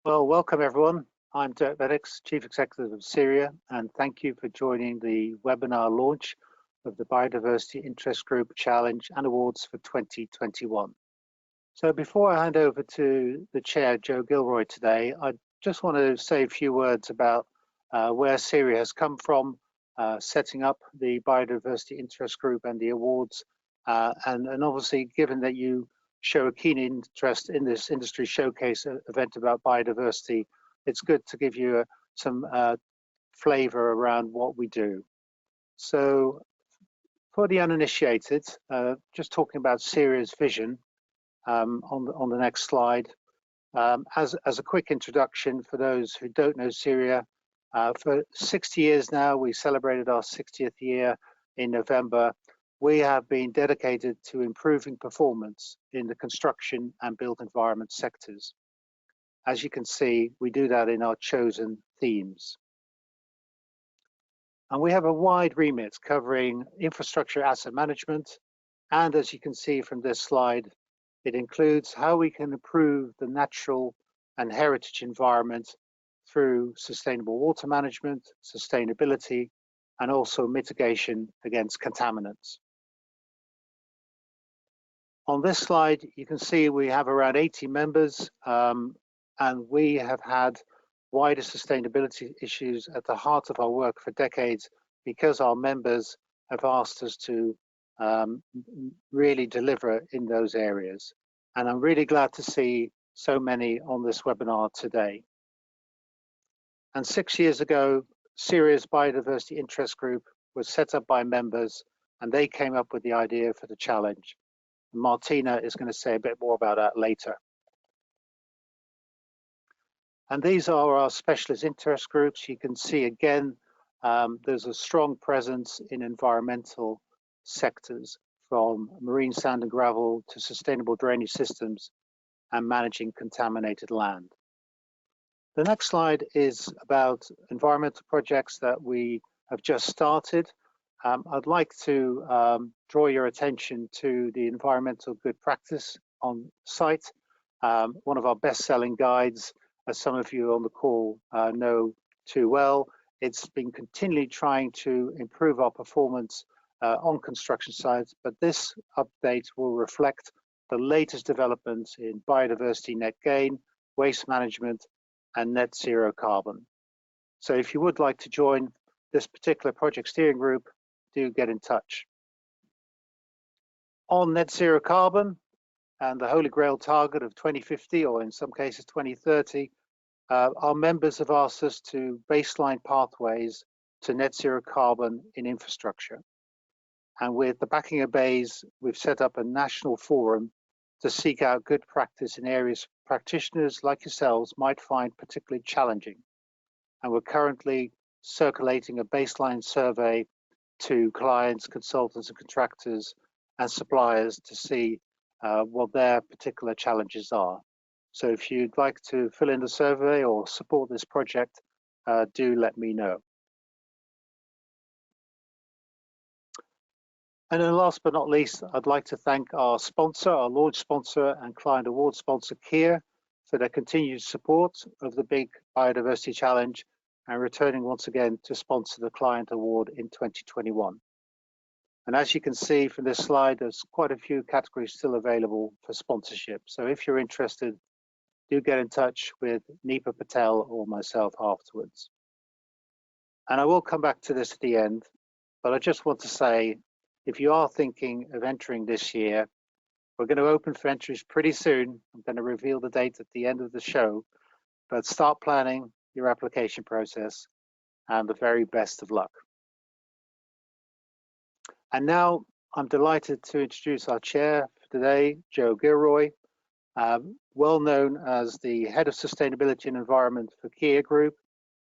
Well, welcome everyone. I'm Dirk Beddoes, Chief Executive of CIRIA, and thank you for joining the webinar launch of the Biodiversity Interest Group Challenge and Awards for 2021. So before I hand over to the chair, Joe Gilroy, today, I just want to say a few words about where CIRIA has come from, setting up the Biodiversity Interest Group and the awards, and obviously given that you show a keen interest in this industry showcase event about biodiversity, it's good to give you some flavor around what we do. So for the uninitiated, just talking about CIRIA's vision on the next slide. As a quick introduction for those who don't know CIRIA, for 60 years now, we celebrated our 60th year in November. We have been dedicated to improving performance in the construction and built environment sectors. As you can see, we do that in our chosen themes. And we have a wide remit covering infrastructure asset management. And as you can see from this slide, it includes how we can improve the natural and heritage environment through sustainable water management, sustainability, and also mitigation against contaminants. On this slide, you can see we have around 80 members, and we have had wider sustainability issues at the heart of our work for decades because our members have asked us to really deliver in those areas. And I'm really glad to see so many on this webinar today. And 6 years ago, CIRIA's Biodiversity Interest Group was set up by members, and they came up with the idea for the challenge. Martina is going to say a bit more about that later. And these are our specialist interest groups. You can see again, there's a strong presence in environmental sectors, from marine sand and gravel to sustainable drainage systems and managing contaminated land. The next slide is about environmental projects that we have just started. I'd like to draw your attention to the environmental good practice on site, one of our best-selling guides, as some of you on the call know too well. It's been continually trying to improve our performance on construction sites, but this update will reflect the latest developments in biodiversity net gain, waste management, and net zero carbon. So if you would like to join this particular project steering group, do get in touch. On net zero carbon and the Holy Grail target of 2050, or in some cases 2030, our members have asked us to baseline pathways to net zero carbon in infrastructure. And with the backing of BEIS, we've set up a national forum to seek out good practice in areas practitioners like yourselves might find particularly challenging. And we're currently circulating a baseline survey to clients, consultants and contractors and suppliers to see what their particular challenges are. So if you'd like to fill in the survey or support this project, do let me know. And then last but not least, I'd like to thank our sponsor, our launch sponsor and client award sponsor, CIRIA, for their continued support of the BIG Biodiversity Challenge and returning once again to sponsor the client award in 2021. And as you can see from this slide, there's quite a few categories still available for sponsorship. So if you're interested, do get in touch with Nipa Patel or myself afterwards. And I will come back to this at the end, but I just want to say, if you are thinking of entering this year, we're going to open for entries pretty soon. I'm going to reveal the date at the end of the show, but start planning your application process and the very best of luck. And now I'm delighted to introduce our chair for today, Joe Gilroy, well known as the Head of Sustainability and Environment for CIRIA Group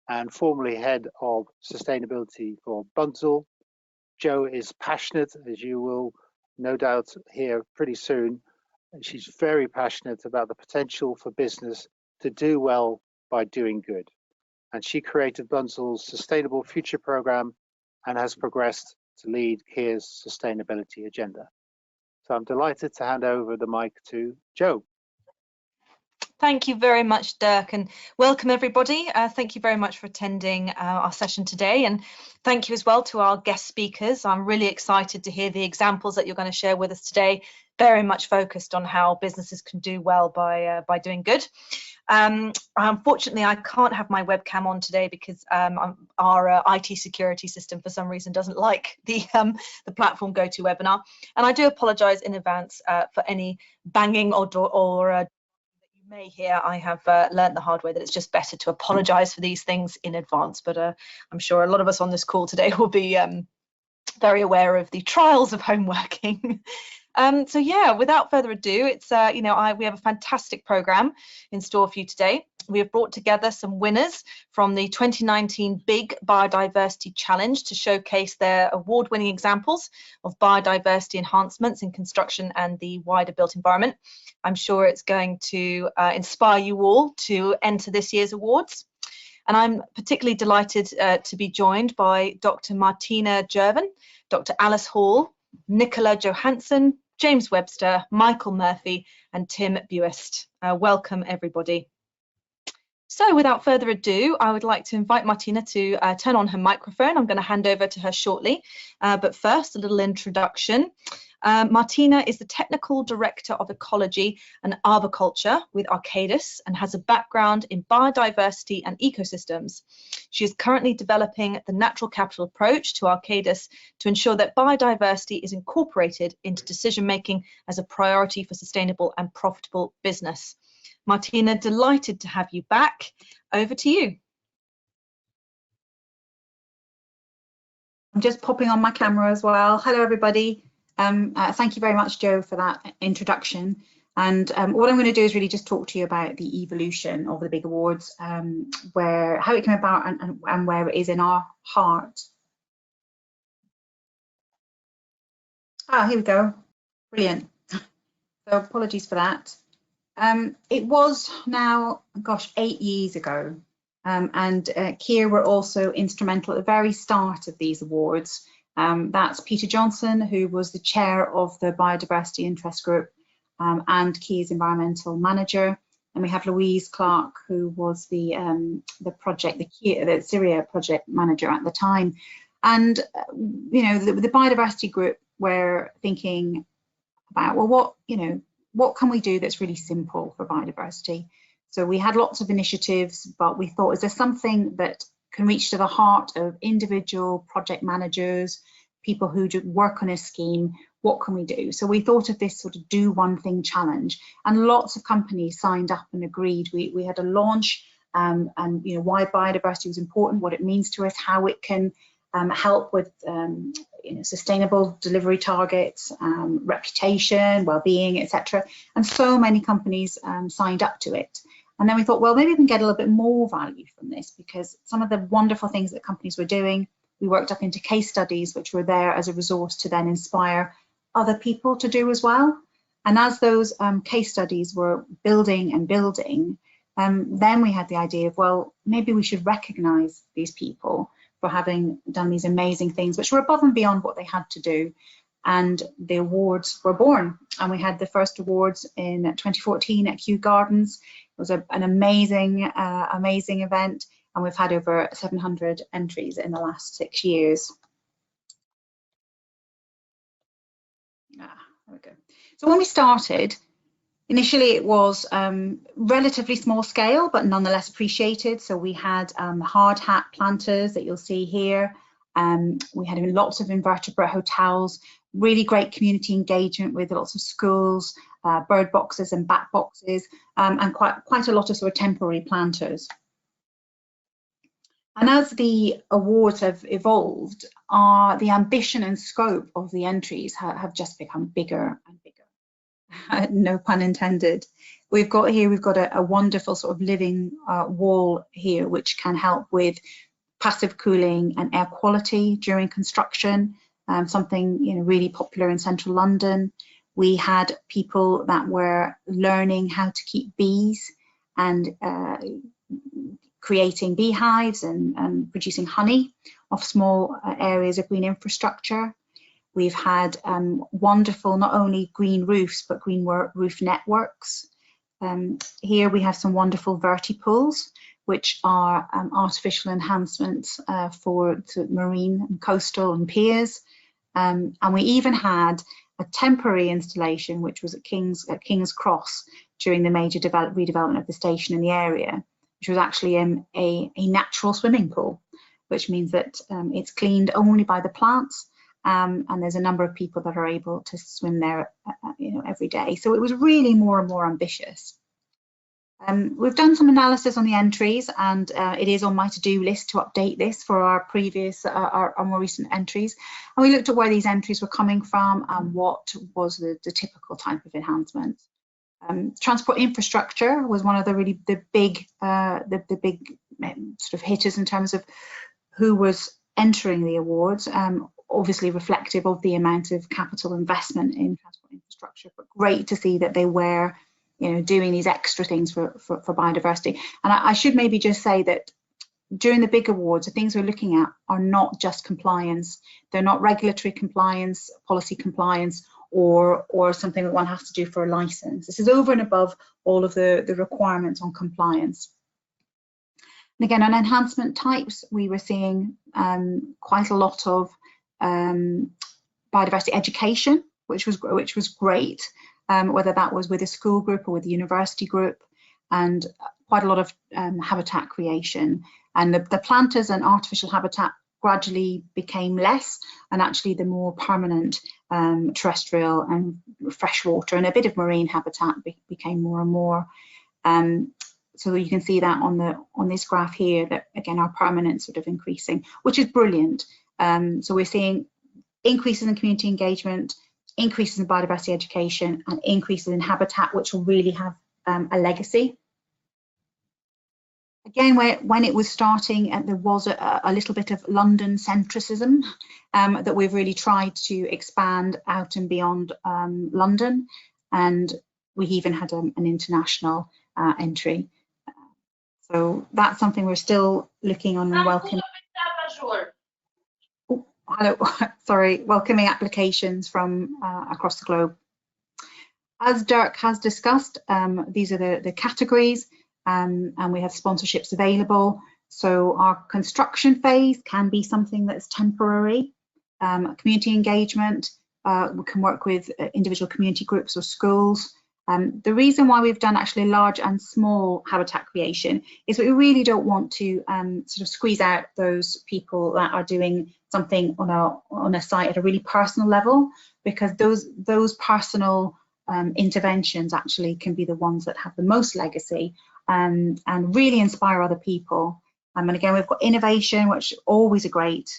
and formerly Head of Sustainability for Bunzl. Joe is passionate, as you will no doubt hear pretty soon. She's very passionate about the potential for business to do well by doing good. And she created Bunzl's Sustainable Future Program and has progressed to lead CIRIA's sustainability agenda. So I'm delighted to hand over the mic to Joe. Thank you very much, Dirk, and welcome everybody. Thank you very much for attending our session today, and thank you as well to our guest speakers. I'm really excited to hear the examples that you're going to share with us today, very much focused on how businesses can do well by doing good. Unfortunately, I can't have my webcam on today because our IT security system for some reason doesn't like the platform GoToWebinar, and I do apologise in advance for any banging or may hear. I have learned the hard way that it's just better to apologise for these things in advance, but I'm sure a lot of us on this call today will be very aware of the trials of home working. So yeah, without further ado, it's we have a fantastic programme in store for you today. We have brought together some winners from the 2019 BIG Biodiversity Challenge to showcase their award-winning examples of biodiversity enhancements in construction and the wider built environment. I'm sure it's going to inspire you all to enter this year's awards. And I'm particularly delighted to be joined by Dr. Martina Jervin, Dr. Alice Hall, Nicola Johansson, James Webster, Michael Murphy, and Tim Buist. Welcome, everybody. So without further ado, I would like to invite Martina to turn on her microphone. I'm going to hand over to her shortly. But first, a little introduction. Martina is the Technical Director of Ecology and Arboriculture with Caithness and has a background in biodiversity and ecosystems. She is currently developing the natural capital approach to Caithness to ensure that biodiversity is incorporated into decision-making as a priority for sustainable and profitable business. Martina, delighted to have you back. Over to you. I'm just popping on my camera as well. Hello, everybody. Thank you very much, Joe, for that introduction. And what I'm going to do is really just talk to you about the evolution of the BIG Awards, how it came about and where it is in our heart. Ah, here we go. Brilliant. So apologies for that. It was now, gosh, 8 years ago. And Keir were also instrumental at the very start of these awards. That's Peter Johnson, who was the chair of the Biodiversity Interest Group and Keir's environmental manager. And we have Louise Clark, who was the CIRIA project manager at the time. And, the Biodiversity Group were thinking about, well, what can we do that's really simple for biodiversity? So we had lots of initiatives, but we thought, is there something that can reach to the heart of individual project managers, people who work on a scheme? What can we do? So we thought of this sort of do one thing challenge, and lots of companies signed up and agreed. We had a launch and why biodiversity was important, what it means to us, how it can help with sustainable delivery targets, reputation, well-being, etc. And so many companies signed up to it. And then we thought, well, maybe we can get a little bit more value from this, because some of the wonderful things that companies were doing, we worked up into case studies, which were there as a resource to then inspire other people to do as well. And as those case studies were building and building, then we had the idea of, well, maybe we should recognise these people for having done these amazing things, which were above and beyond what they had to do. And the awards were born. And we had the first awards in 2014 at Kew Gardens. It was an amazing, amazing event. And we've had over 700 entries in the last 6 years. There we go. So when we started, initially it was relatively small scale, but nonetheless appreciated. So we had hard hat planters that you'll see here. We had lots of invertebrate hotels, really great community engagement with lots of schools, bird boxes and bat boxes, and quite a lot of sort of temporary planters. And as the awards have evolved, the ambition and scope of the entries have just become bigger and bigger. No pun intended. We've got a wonderful sort of living wall here, which can help with passive cooling and air quality during construction, something really popular in central London. We had people that were learning how to keep bees and creating beehives and producing honey off small areas of green infrastructure. We've had wonderful, not only green roofs, but green roof networks. Here we have some wonderful vertipools, which are artificial enhancements for marine and coastal and piers. And we even had a temporary installation, which was at King's Cross during the major redevelopment of the station in the area, which was actually a natural swimming pool, which means that it's cleaned only by the plants, and there's a number of people that are able to swim there every day. So it was really more and more ambitious. We've done some analysis on the entries, and it is on my to-do list to update this for our more recent entries. And we looked at where these entries were coming from and what was the typical type of enhancement. Transport infrastructure was one of the big sort of hitters in terms of who was entering the awards. Obviously reflective of the amount of capital investment in transport infrastructure, but great to see that they were doing these extra things for biodiversity. And I should maybe just say that during the big awards, the things we're looking at are not just compliance. They're not regulatory compliance, policy compliance, or something that one has to do for a license. This is over and above all of the requirements on compliance. And again, on enhancement types, we were seeing quite a lot of biodiversity education, which was great. Whether that was with a school group or with the university group, and quite a lot of habitat creation. And the planters and artificial habitat gradually became less, and actually the more permanent terrestrial and freshwater and a bit of marine habitat became more and more. So you can see that on this graph here, that again our permanent sort of increasing, which is brilliant. So we're seeing increases in community engagement, increases in biodiversity education, and increases in habitat, which will really have a legacy. Again, when it was starting, there was a little bit of London centricism that we've really tried to expand out and beyond London, and we even had an international entry. So that's something we're still looking on and welcoming. Hello, sorry, welcoming applications from across the globe. As Dirk has discussed, these are the categories, and we have sponsorships available. So our construction phase can be something that's temporary. Community engagement, we can work with individual community groups or schools. The reason why we've done actually large and small habitat creation is that we really don't want to sort of squeeze out those people that are doing something on a site at a really personal level, because those personal interventions actually can be the ones that have the most legacy and really inspire other people. And again, we've got innovation, which is always a great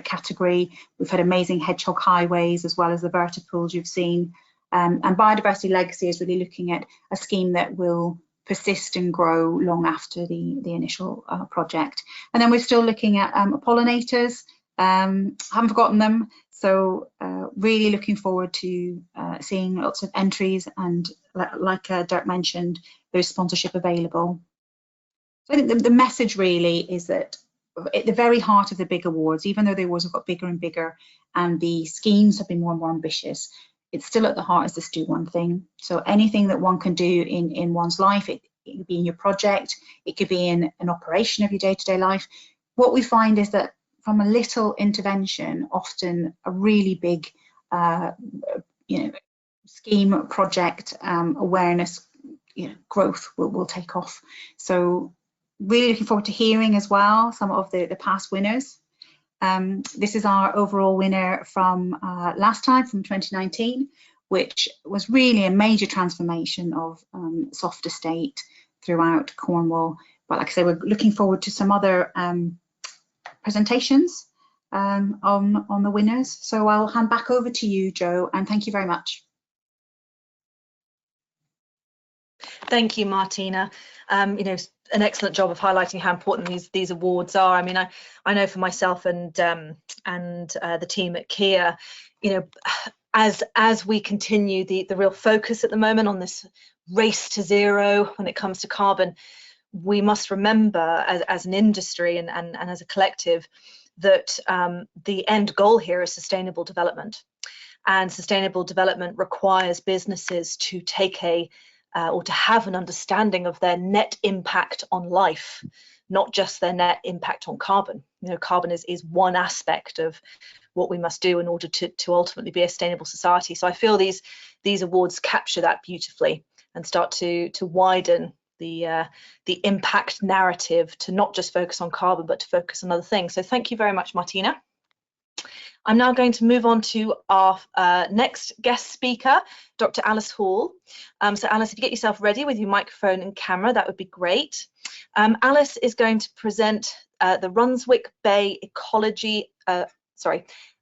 category. We've had amazing hedgehog highways as well as the vertipools you've seen. And biodiversity legacy is really looking at a scheme that will persist and grow long after the initial project. And then we're still looking at pollinators, haven't forgotten them. So really looking forward to seeing lots of entries, and like Dirk mentioned, there's sponsorship available. So I think the message really is that at the very heart of the big awards, even though the awards have got bigger and bigger and the schemes have been more and more ambitious, it's still at the heart is this do one thing. So anything that one can do in one's life, it could be in your project, it could be in an operation of your day-to-day life. What we find is that from a little intervention, often a really big scheme, project, awareness, growth will take off. So really looking forward to hearing as well some of the past winners. This is our overall winner from last time, from 2019, which was really a major transformation of soft estate throughout Cornwall. But like I say, we're looking forward to some other presentations on the winners. So I'll hand back over to you, Joe, and thank you very much. Thank you, Martina. An excellent job of highlighting how important these awards are. I mean, I know for myself and the team at Kia, as we continue the real focus at the moment on this race to zero when it comes to carbon, we must remember as an industry and as a collective that the end goal here is sustainable development. and sustainable development requires businesses to take or to have an understanding of their net impact on life, not just their net impact on carbon. You know, carbon is one aspect of what we must do in order to ultimately be a sustainable society. So I feel these awards capture that beautifully and start to widen the impact narrative to not just focus on carbon, but to focus on other things. So thank you very much, Martina. I'm now going to move on to our next guest speaker, Dr. Alice Hall. So Alice, if you get yourself ready with your microphone and camera, that would be great. Alice is going to present the Runswick Bay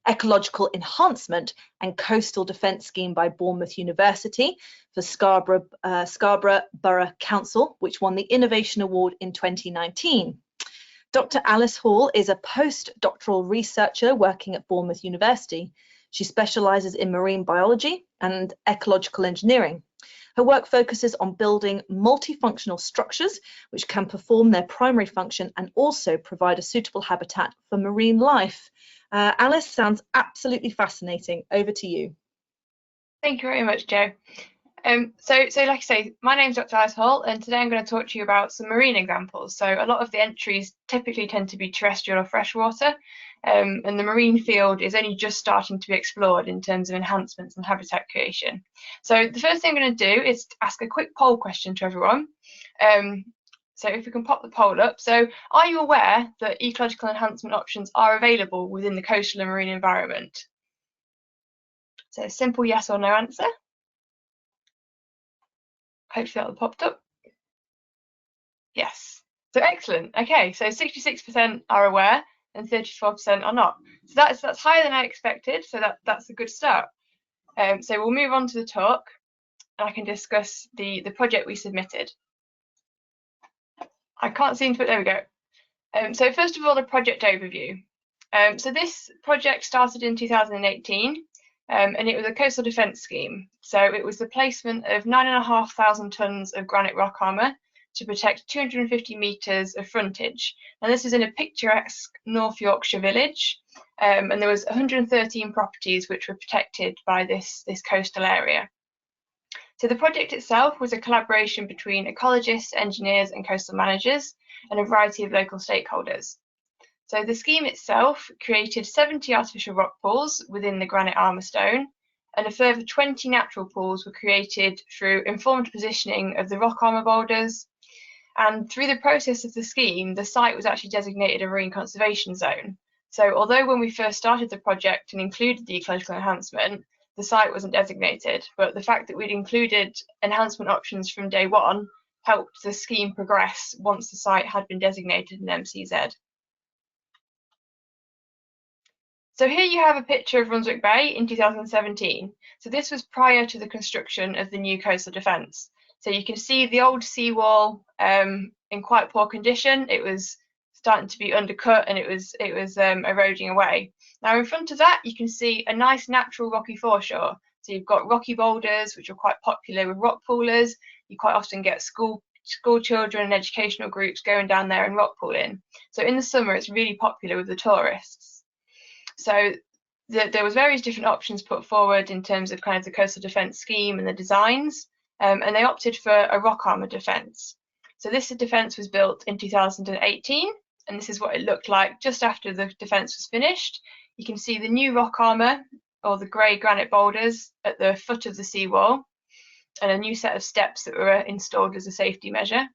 Ecological Enhancement and Coastal Defence Scheme by Bournemouth University for Scarborough Borough Council, which won the Innovation Award in 2019. Dr. Alice Hall is a postdoctoral researcher working at Bournemouth University. She specialises in marine biology and ecological engineering. Her work focuses on building multifunctional structures which can perform their primary function and also provide a suitable habitat for marine life. Alice, sounds absolutely fascinating. Over to you. Thank you very much, Jo. So like I say, my name's Dr. Alice Hall, and today I'm going to talk to you about some marine examples. So a lot of the entries typically tend to be terrestrial or freshwater, and the marine field is only just starting to be explored in terms of enhancements and habitat creation. So the first thing I'm going to do is ask a quick poll question to everyone. So if we can pop the poll up. So are you aware that ecological enhancement options are available within the coastal and marine environment? So a simple yes or no answer. Hopefully that will popped up. Yes. So excellent. Okay, so 66% are aware and 34% are not. So that's higher than I expected. So that's a good start. So we'll move on to the talk, and I can discuss the project we submitted. I can't seem to put, there we go. So first of all, the project overview. So this project started in 2018. And it was a coastal defence scheme. So it was the placement of 9,500 tonnes of granite rock armour to protect 250 metres of frontage. And this is in a picturesque North Yorkshire village. And there was 113 properties which were protected by this coastal area. So the project itself was a collaboration between ecologists, engineers and coastal managers and a variety of local stakeholders. So the scheme itself created 70 artificial rock pools within the granite armour stone, and a further 20 natural pools were created through informed positioning of the rock armour boulders. And through the process of the scheme, the site was actually designated a marine conservation zone. So although when we first started the project and included the ecological enhancement, the site wasn't designated, but the fact that we'd included enhancement options from day one helped the scheme progress once the site had been designated an MCZ. So here you have a picture of Runswick Bay in 2017. So this was prior to the construction of the new coastal defence. So you can see the old seawall in quite poor condition. It was starting to be undercut and it was eroding away. Now in front of that, you can see a nice natural rocky foreshore. So you've got rocky boulders, which are quite popular with rock poolers. You quite often get school children and educational groups going down there and rock pooling. So in the summer, it's really popular with the tourists. So there was various different options put forward in terms of kind of the coastal defence scheme and the designs, and they opted for a rock armour defence. So this defence was built in 2018, and this is what it looked like just after the defence was finished. You can see the new rock armour, or the grey granite boulders, at the foot of the seawall, and a new set of steps that were installed as a safety measure.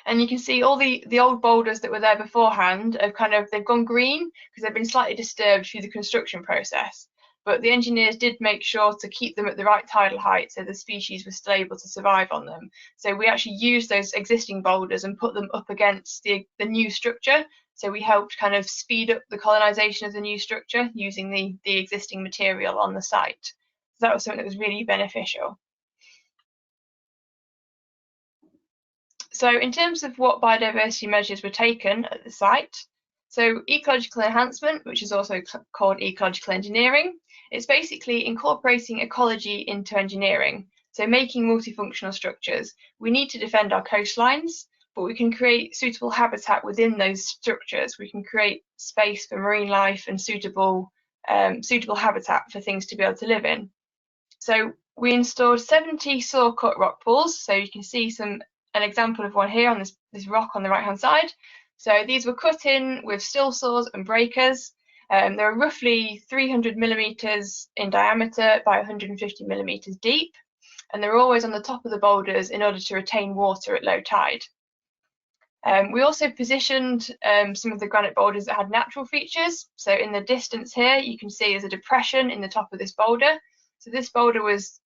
And you can see all the old boulders that were there beforehand they've gone green because they've been slightly disturbed through the construction process. But the engineers did make sure to keep them at the right tidal height so the species were still able to survive on them. So we actually used those existing boulders and put them up against the new structure. So we helped kind of speed up the colonisation of the new structure using the existing material on the site. So that was something that was really beneficial. So in terms of what biodiversity measures were taken at the site, so ecological enhancement, which is also called ecological engineering, it's basically incorporating ecology into engineering, so making multifunctional structures. We need to defend our coastlines, but we can create suitable habitat within those structures. We can create space for marine life and suitable suitable habitat for things to be able to live in. So we installed 70 saw cut rock pools. So you can see an example of one here on this rock on the right hand side. So these were cut in with still saws and breakers. They're roughly 300 millimeters in diameter by 150 millimeters deep, and they're always on the top of the boulders in order to retain water at low tide. We also positioned some of the granite boulders that had natural features. So in the distance here, you can see there's a depression in the top of this boulder. So this boulder was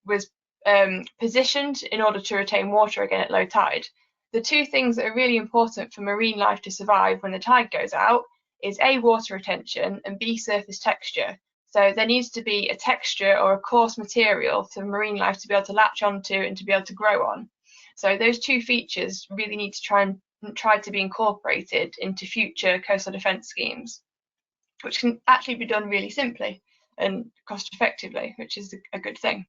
positioned in order to retain water again at low tide. The two things that are really important for marine life to survive when the tide goes out is A, water retention, and B, surface texture. So there needs to be a texture or a coarse material for marine life to be able to latch onto and to be able to grow on. So those two features really need to try to be incorporated into future coastal defence schemes, which can actually be done really simply and cost effectively, which is a good thing.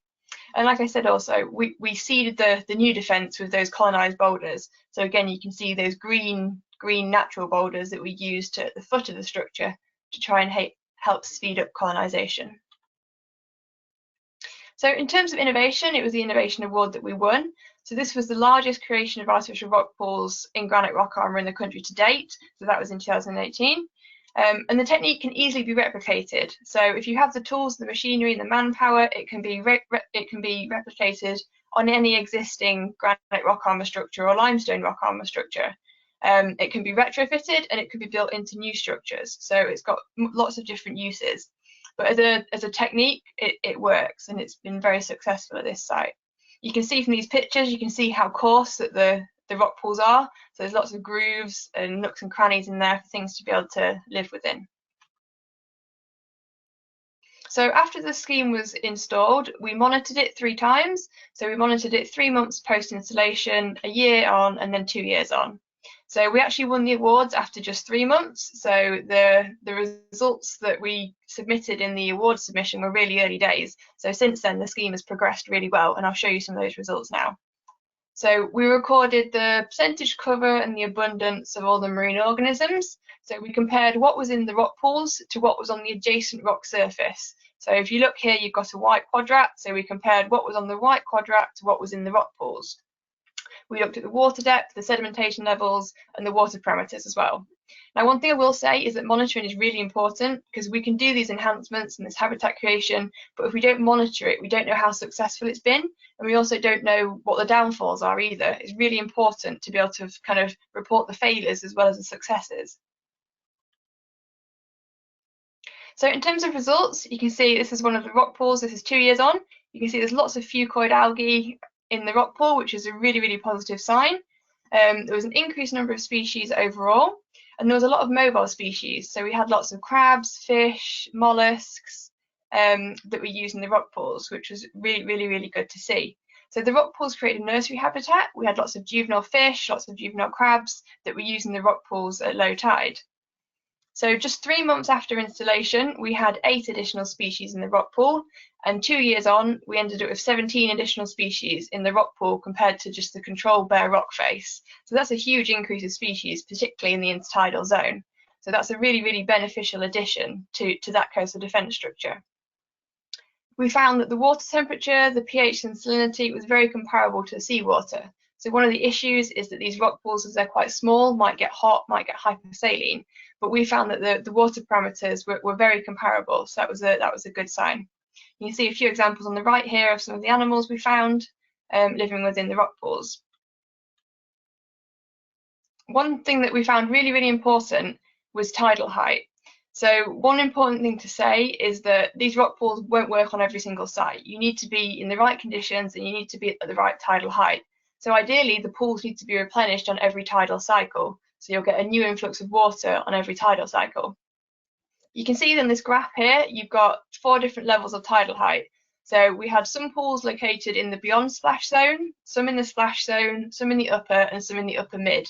And like I said, also we seeded the new defence with those colonised boulders. So again, you can see those green natural boulders that we used at the foot of the structure to try and help speed up colonisation. So in terms of innovation, it was the Innovation Award that we won. So this was the largest creation of artificial rock pools in granite rock armour in the country to date. So that was in 2018. And the technique can easily be replicated. So if you have the tools, the machinery, and the manpower, it can be replicated on any existing granite rock armour structure or limestone rock armour structure. It can be retrofitted and it can be built into new structures. So it's got lots of different uses. But as a technique, it works, and it's been very successful at this site. You can see from these pictures, you can see how coarse that the rock pools are. So there's lots of grooves and nooks and crannies in there for things to be able to live within. So after the scheme was installed, we monitored it 3 times. So we monitored it 3 months post installation, a year on, and then 2 years on. So we actually won the awards after just 3 months. So the results that we submitted in the award submission were really early days. So since then, the scheme has progressed really well, and I'll show you some of those results now. So we recorded the percentage cover and the abundance of all the marine organisms. So we compared what was in the rock pools to what was on the adjacent rock surface. So if you look here, you've got a white quadrat. So we compared what was on the white quadrat to what was in the rock pools. We looked at the water depth, the sedimentation levels, and the water parameters as well. Now, one thing I will say is that monitoring is really important, because we can do these enhancements and this habitat creation, but if we don't monitor it, we don't know how successful it's been, and we also don't know what the downfalls are either. It's really important to be able to kind of report the failures as well as the successes. So in terms of results, you can see this is one of the rock pools. This is 2 years on. You can see there's lots of fucoid algae in the rock pool, which is a really, really positive sign. There was an increased number of species overall, and there was a lot of mobile species. So we had lots of crabs, fish, mollusks that were used in the rock pools, which was really, really, really good to see. So the rock pools created nursery habitat. We had lots of juvenile fish, lots of juvenile crabs that were used in the rock pools at low tide. So just 3 months after installation, we had 8 additional species in the rock pool, and 2 years on, we ended up with 17 additional species in the rock pool compared to just the control bare rock face. So that's a huge increase of species, particularly in the intertidal zone. So that's a really, really beneficial addition to that coastal defence structure. We found that the water temperature, the pH and salinity was very comparable to the seawater. So one of the issues is that these rock pools, as they're quite small, might get hot, might get hypersaline. But we found that the water parameters were very comparable, so that was a good sign. You can see a few examples on the right here of some of the animals we found living within the rock pools. One thing that we found really, really important was tidal height. So one important thing to say is that these rock pools won't work on every single site. You need to be in the right conditions and you need to be at the right tidal height. So ideally, the pools need to be replenished on every tidal cycle. So you'll get a new influx of water on every tidal cycle. You can see in this graph here, you've got 4 different levels of tidal height. So we had some pools located in the beyond splash zone, some in the splash zone, some in the upper, and some in the upper mid.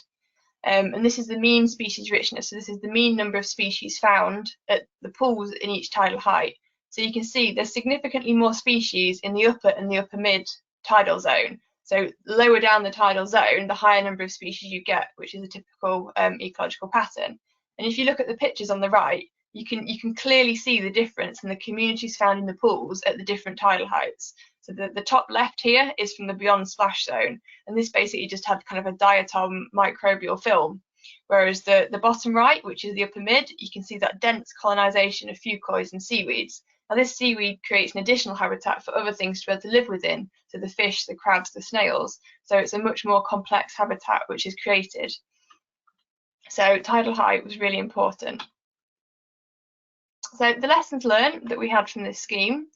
And this is the mean species richness. So this is the mean number of species found at the pools in each tidal height. So you can see there's significantly more species in the upper and the upper mid tidal zone. So lower down the tidal zone, the higher number of species you get, which is a typical ecological pattern. And if you look at the pictures on the right, you can clearly see the difference in the communities found in the pools at the different tidal heights. So the top left here is from the beyond splash zone, and this basically just had kind of a diatom microbial film. Whereas the bottom right, which is the upper mid, you can see that dense colonisation of fucoids and seaweeds. Now this seaweed creates an additional habitat for other things to be able to live within, so the fish, the crabs, the snails. So it's a much more complex habitat which is created. So tidal height was really important. So the lessons learned that we had from this scheme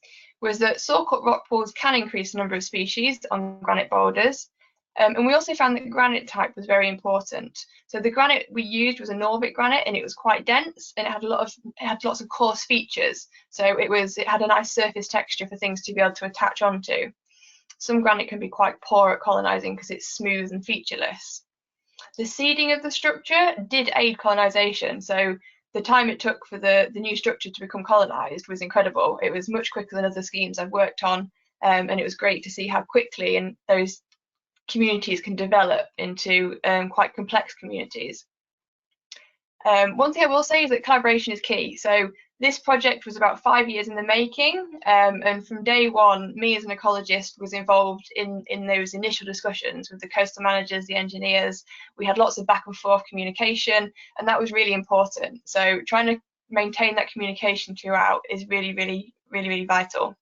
was that saw-cut rock pools can increase the number of species on granite boulders. And we also found that granite type was very important. So the granite we used was a Norvik granite, and it was quite dense, and it had lots of coarse features. So it had a nice surface texture for things to be able to attach onto. Some granite can be quite poor at colonising because it's smooth and featureless. The seeding of the structure did aid colonisation. So the time it took for the new structure to become colonised was incredible. It was much quicker than other schemes I've worked on, and it was great to see how quickly and those communities can develop into quite complex communities. One thing I will say is that collaboration is key. So this project was about 5 years in the making, and from day one, me as an ecologist was involved in those initial discussions with the coastal managers, the engineers. We had lots of back and forth communication, and that was really important. So trying to maintain that communication throughout is really vital.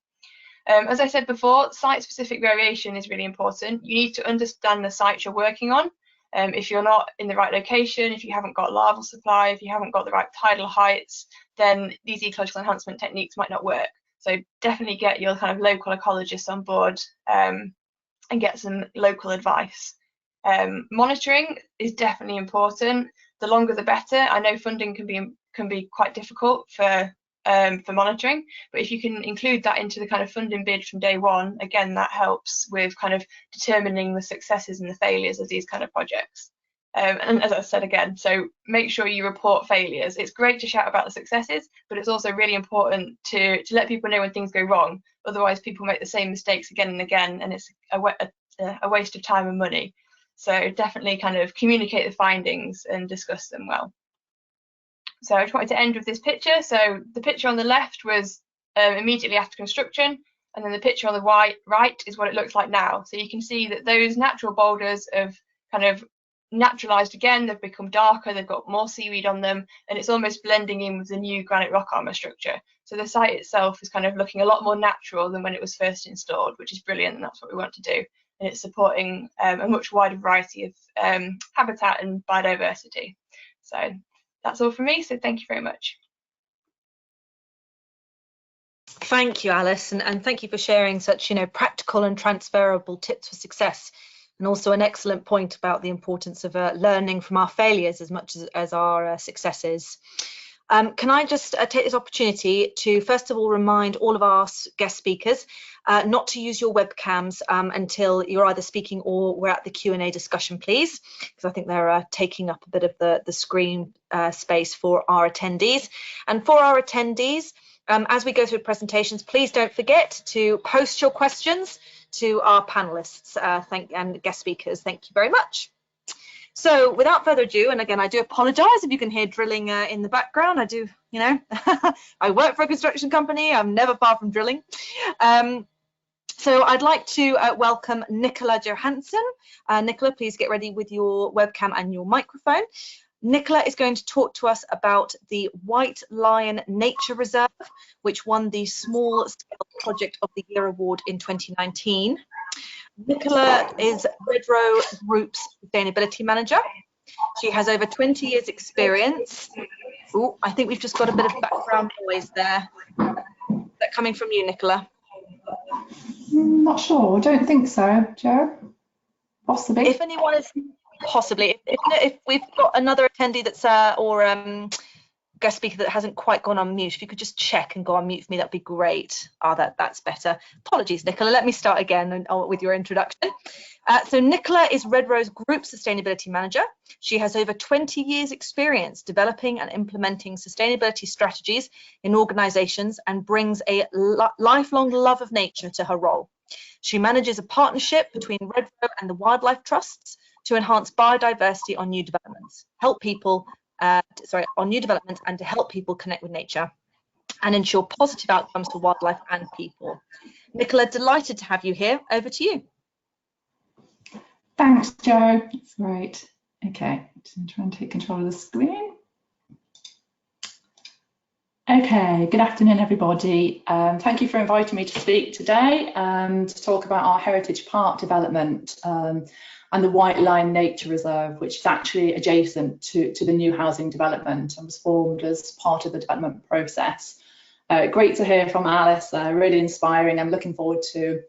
As I said before, site-specific variation is really important. You need to understand the sites you're working on. If you're not in the right location, if you haven't got larval supply, if you haven't got the right tidal heights, then these ecological enhancement techniques might not work. So definitely get your kind of local ecologists on board and get some local advice. Monitoring is definitely important. The longer the better. I know funding can be quite difficult for monitoring, but if you can include that into the kind of funding bid from day one, again, that helps with kind of determining the successes and the failures of these kind of projects. And as I said again, so make sure you report failures. It's great to shout about the successes, but it's also really important to let people know when things go wrong. Otherwise, people make the same mistakes again and again, and it's a waste of time and money. So definitely kind of communicate the findings and discuss them well. So I just wanted to end with this picture. So the picture on the left was immediately after construction, and then the picture on the right is what it looks like now. So you can see that those natural boulders have kind of naturalised again. They've become darker, they've got more seaweed on them, and it's almost blending in with the new granite rock armour structure. So the site itself is kind of looking a lot more natural than when it was first installed, which is brilliant, and that's what we want to do. And it's supporting a much wider variety of habitat and biodiversity. So that's all from me, so thank you very much. Thank you, Alice, and thank you for sharing such, practical and transferable tips for success, and also an excellent point about the importance of learning from our failures as much as our successes. Can I just take this opportunity to first of all remind all of our guest speakers not to use your webcams until you're either speaking or we're at the Q&A discussion, please, because I think they're taking up a bit of the screen space for our attendees. And for our attendees, as we go through presentations, please don't forget to post your questions to our panelists and guest speakers. Thank you very much. So without further ado, and again, I do apologise if you can hear drilling in the background. I do, I work for a construction company. I'm never far from drilling. So I'd like to welcome Nicola Johansson. Nicola, please get ready with your webcam and your microphone. Nicola is going to talk to us about the White Lion Nature Reserve, which won the Small Scale Project of the Year award in 2019. Nicola is Redrow Group's Sustainability Manager. She has over 20 years experience. Oh, I think we've just got a bit of background noise there. Is that coming from you, Nicola? Not sure, I don't think so, Jo. Possibly. If anyone is, possibly. If we've got another attendee that's or guest speaker that hasn't quite gone on mute, if you could just check and go on mute for me, that'd be great. That's better. Apologies, Nicola. Let me start again with your introduction. So Nicola is Redrow's Group Sustainability Manager. She has over 20 years experience developing and implementing sustainability strategies in organisations and brings a lifelong love of nature to her role. She manages a partnership between Redrow and the Wildlife Trusts to enhance biodiversity on new developments, help people on new developments and to help people connect with nature and ensure positive outcomes for wildlife and people. Nicola, delighted to have you here. Over to you. Thanks, Jo. That's great. Okay, I'm trying to take control of the screen. Okay, good afternoon, everybody. Thank you for inviting me to speak today to talk about our Heritage Park development and the White Line Nature Reserve, which is actually adjacent to the new housing development and was formed as part of the development process. Great to hear from Alice, really inspiring. I'm looking forward to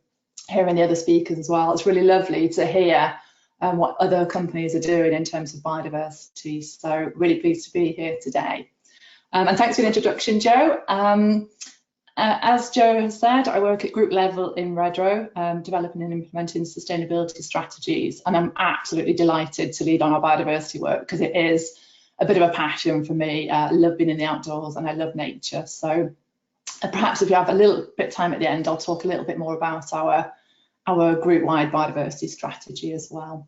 hearing the other speakers as well. It's really lovely to hear what other companies are doing in terms of biodiversity. So really pleased to be here today. And thanks for the introduction, Jo. As Jo has said, I work at group level in Redrow, developing and implementing sustainability strategies. And I'm absolutely delighted to lead on our biodiversity work because it is a bit of a passion for me. I love being in the outdoors and I love nature. So perhaps if you have a little bit of time at the end, I'll talk a little bit more about our group-wide biodiversity strategy as well.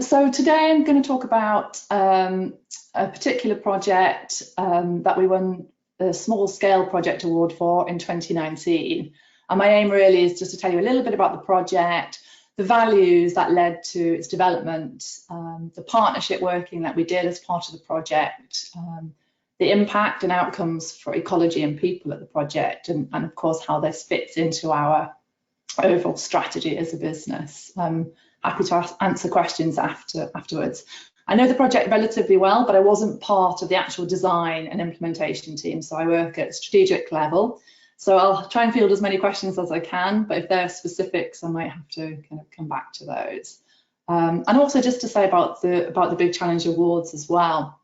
So today I'm going to talk about a particular project that we won the Small Scale Project Award for in 2019. And my aim really is just to tell you a little bit about the project, the values that led to its development, the partnership working that we did as part of the project, the impact and outcomes for ecology and people at the project, and of course how this fits into our overall strategy as a business. Happy to answer questions afterwards. I know the project relatively well, but I wasn't part of the actual design and implementation team, so I work at strategic level. So I'll try and field as many questions as I can, but if there are specifics, I might have to kind of come back to those. And also just to say about the Big Challenge Awards as well.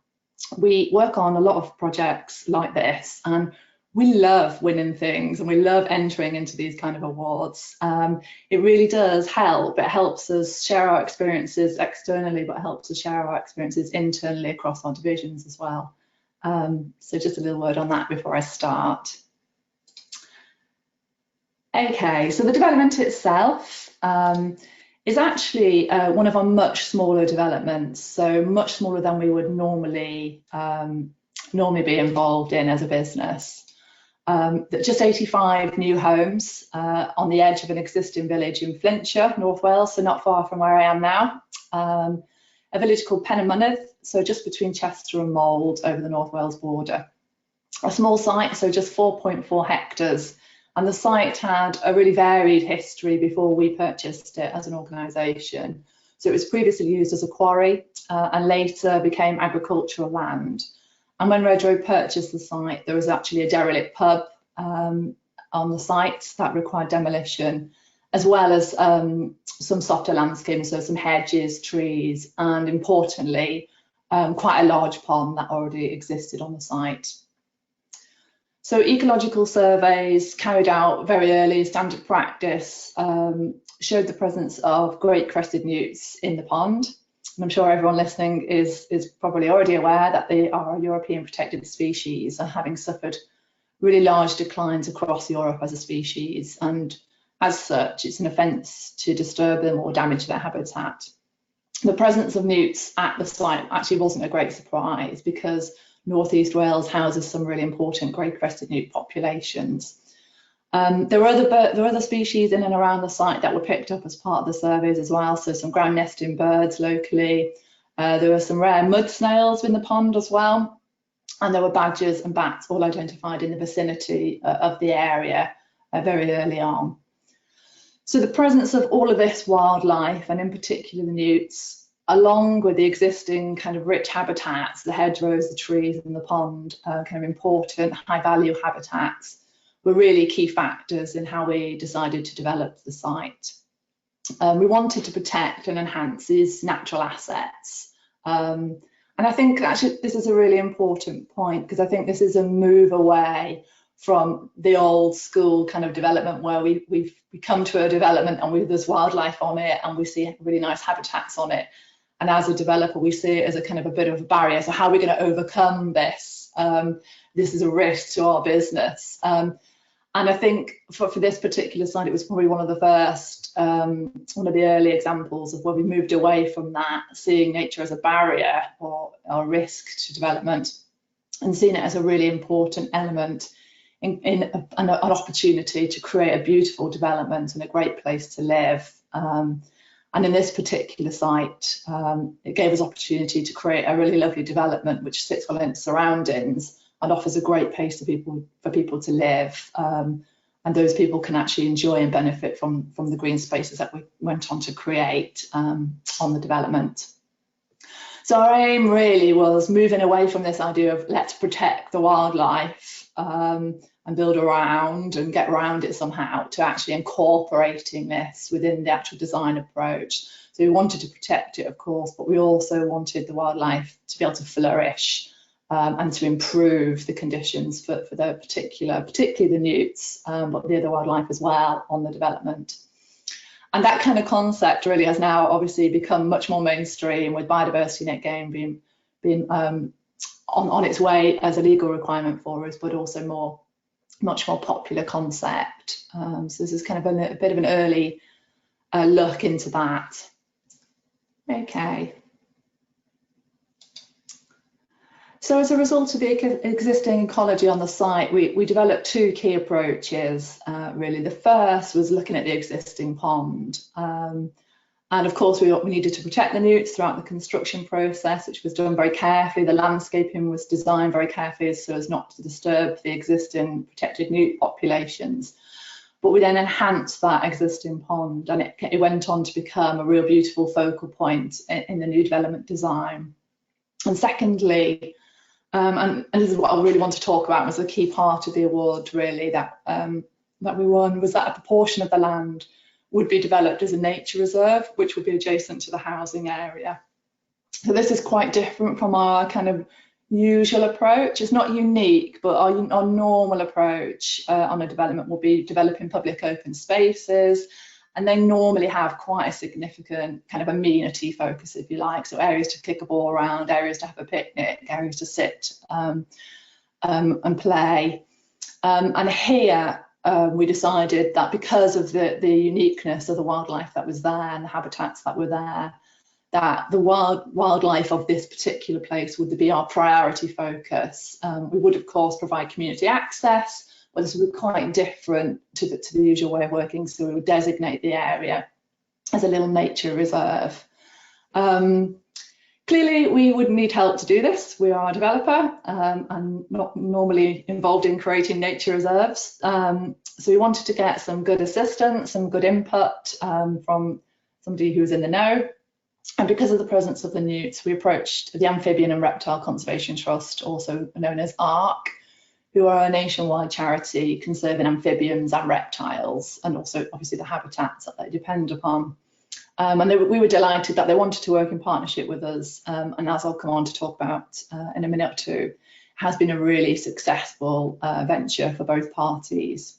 We work on a lot of projects like this, and we love winning things and we love entering into these kind of awards. It really does help. It helps us share our experiences externally, but it helps us share our experiences internally across our divisions as well. So just a little word on that before I start. Okay, so the development itself is actually one of our much smaller developments, so much smaller than we would normally be involved in as a business. Just 85 new homes on the edge of an existing village in Flintshire, North Wales, so not far from where I am now. A village called Penymynydd, so just between Chester and Mold over the North Wales border. A small site, so just 4.4 hectares. And the site had a really varied history before we purchased it as an organisation. So it was previously used as a quarry and later became agricultural land. And when Redrow purchased the site, there was actually a derelict pub on the site that required demolition, as well as some softer landscaping, so some hedges, trees, and importantly, quite a large pond that already existed on the site. So ecological surveys carried out very early, standard practice, showed the presence of great crested newts in the pond. And I'm sure everyone listening is probably already aware that they are a European protected species and having suffered really large declines across Europe as a species. And as such, it's an offence to disturb them or damage their habitat. The presence of newts at the site actually wasn't a great surprise because North East Wales houses some really important grey-crested newt populations. There were other species in and around the site that were picked up as part of the surveys as well, so some ground nesting birds locally. There were some rare mud snails in the pond as well, and there were badgers and bats all identified in the vicinity of the area very early on. So the presence of all of this wildlife, and in particular the newts, along with the existing kind of rich habitats, the hedgerows, the trees and the pond, kind of important high value habitats, were really key factors in how we decided to develop the site. We wanted to protect and enhance these natural assets. And I think actually this is a really important point because I think this is a move away from the old school kind of development where we come to a development and there's wildlife on it and we see really nice habitats on it. And as a developer, we see it as a kind of a bit of a barrier. So how are we going to overcome this? This is a risk to our business. And I think for this particular site, it was probably one of the first, one of the early examples of where we moved away from that, seeing nature as a barrier or a risk to development, and seeing it as a really important element in an opportunity to create a beautiful development and a great place to live. And in this particular site, it gave us opportunity to create a really lovely development which sits well in its surroundings and offers a great place for people to live. And those people can actually enjoy and benefit from the green spaces that we went on to create on the development. So our aim really was moving away from this idea of let's protect the wildlife and build around and get around it somehow, to actually incorporating this within the actual design approach. So we wanted to protect it, of course, but we also wanted the wildlife to be able to flourish and to improve the conditions for the particularly the newts, but the other wildlife as well on the development. And that kind of concept really has now obviously become much more mainstream, with biodiversity net gain being on its way as a legal requirement for us, but also much more popular concept. So this is kind of a bit of an early look into that. Okay. So as a result of the existing ecology on the site, we developed two key approaches, really. The first was looking at the existing pond. And of course, we needed to protect the newts throughout the construction process, which was done very carefully. The landscaping was designed very carefully so as not to disturb the existing protected newt populations. But we then enhanced that existing pond, and it went on to become a real beautiful focal point in the new development design. And secondly, and this is what I really want to talk about, was the key part of the award really that we won, was that a proportion of the land would be developed as a nature reserve, which would be adjacent to the housing area. So this is quite different from our kind of usual approach. It's not unique, but our normal approach on a development will be developing public open spaces, and they normally have quite a significant kind of amenity focus, if you like. So areas to kick a ball around, areas to have a picnic, areas to sit and play. And here, we decided that because of the uniqueness of the wildlife that was there and the habitats that were there, that the wildlife of this particular place would be our priority focus. We would, of course, provide community access, but this would be quite different to the usual way of working. So we would designate the area as a little nature reserve. Clearly, we would need help to do this. We are a developer and not normally involved in creating nature reserves. So we wanted to get some good assistance, some good input from somebody who's in the know. And because of the presence of the newts, we approached the Amphibian and Reptile Conservation Trust, also known as ARC, who are a nationwide charity conserving amphibians and reptiles, and also obviously the habitats that they depend upon. And we were delighted that they wanted to work in partnership with us, and as I'll come on to talk about in a minute or two, has been a really successful venture for both parties.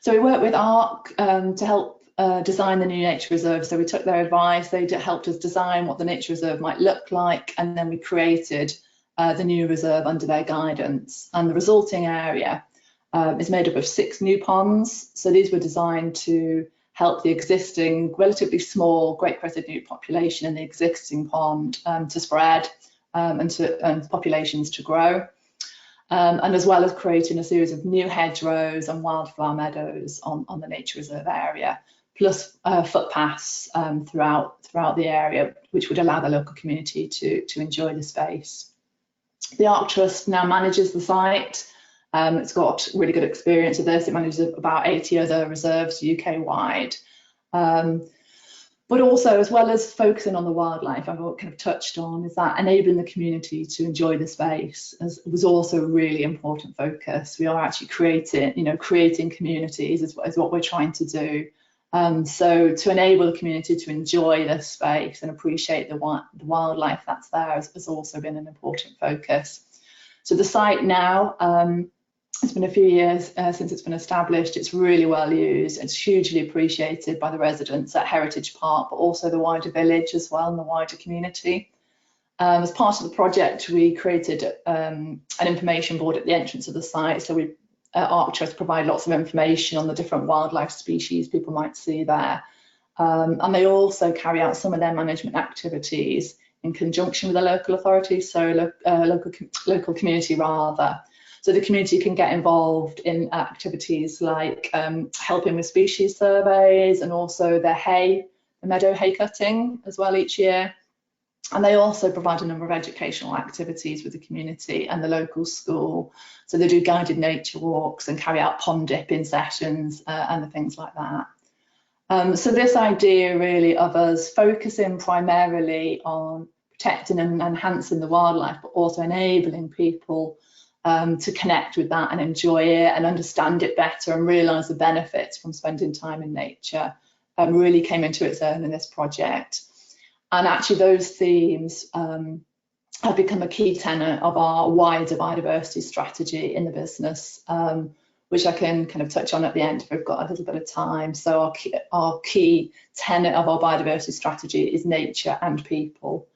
So we worked with ARC to help design the new nature reserve. So we took their advice, they helped us design what the nature reserve might look like, and then we created the new reserve under their guidance. And the resulting area is made up of 6 new ponds. So these were designed to help the existing relatively small great-crested newt population in the existing pond to spread and populations to grow, and as well as creating a series of new hedgerows and wildflower meadows on the nature reserve area, plus footpaths throughout the area, which would allow the local community to enjoy the space. The ARC Trust now manages the site. It's got really good experience with this. It manages about 80 other reserves UK-wide. But also, as well as focusing on the wildlife, I've kind of touched on, is that enabling the community to enjoy the space was also a really important focus. We are actually creating communities is what we're trying to do. So to enable the community to enjoy this space and appreciate the wildlife that's there has also been an important focus. So the site now, it's been a few years since it's been established. It's really well used. It's hugely appreciated by the residents at Heritage Park, but also the wider village as well and the wider community. As part of the project, we created an information board at the entrance of the site. So we Arcturus provide lots of information on the different wildlife species people might see there. And they also carry out some of their management activities in conjunction with the local authority, so local community rather. So the community can get involved in activities like helping with species surveys, and also the meadow hay cutting as well each year. And they also provide a number of educational activities with the community and the local school. So they do guided nature walks and carry out pond dipping sessions and the things like that. So this idea really of us focusing primarily on protecting and enhancing the wildlife, but also enabling people to connect with that and enjoy it and understand it better and realise the benefits from spending time in nature really came into its own in this project. And actually those themes have become a key tenet of our wider biodiversity strategy in the business, which I can kind of touch on at the end if we've got a little bit of time. So our key tenet of our biodiversity strategy is nature and people.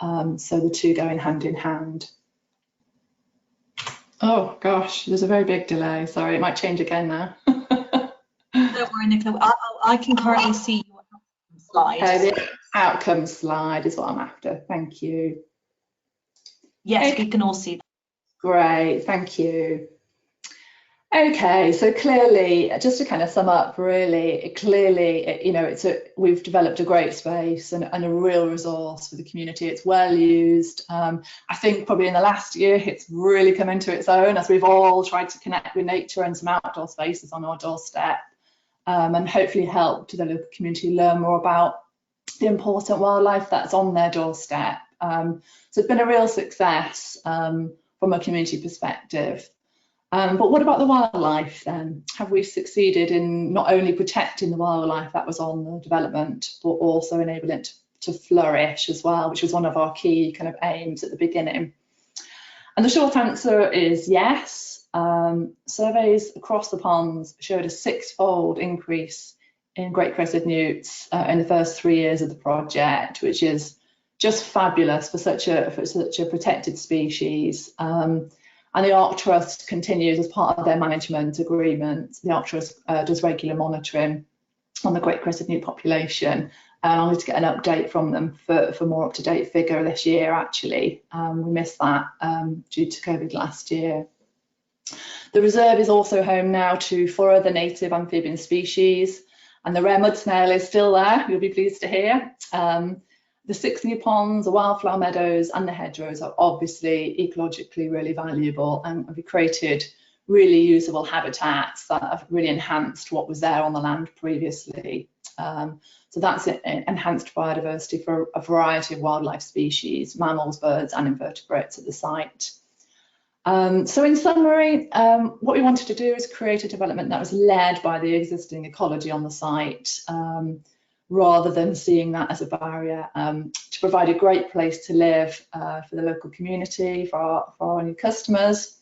So the two going hand in hand. Oh gosh, there's a very big delay. Sorry, it might change again now. Don't worry, Nicola. I can currently see your slide. The outcome slide is what I'm after. Thank you. Yes, okay. We can all see that. Great, thank you. Okay, so clearly, just to kind of sum up, really, you know, we've developed a great space and a real resource for the community. It's well used. I think probably in the last year, it's really come into its own as we've all tried to connect with nature and some outdoor spaces on our doorstep, and hopefully help the local community learn more about the important wildlife that's on their doorstep. So it's been a real success from a community perspective. But what about the wildlife then? Have we succeeded in not only protecting the wildlife that was on the development, but also enabling it to flourish as well, which was one of our key kind of aims at the beginning? And the short answer is yes. Surveys across the ponds showed a 6-fold increase in great crested newts in the first 3 years of the project, which is just fabulous for such a protected species. And the Arcturus continues as part of their management agreement. The Arcturus does regular monitoring on the great crested newt population, and I'll need to get an update from them for more up-to-date figure this year, actually. We missed that due to COVID last year. The reserve is also home now to 4 other native amphibian species, and the rare mud snail is still there, you'll be pleased to hear. The 6 new ponds, the wildflower meadows and the hedgerows are obviously ecologically really valuable, and we created really usable habitats that have really enhanced what was there on the land previously. So that's enhanced biodiversity for a variety of wildlife species, mammals, birds and invertebrates at the site. So in summary, what we wanted to do is create a development that was led by the existing ecology on the site, rather than seeing that as a barrier, to provide a great place to live for the local community, for our new customers,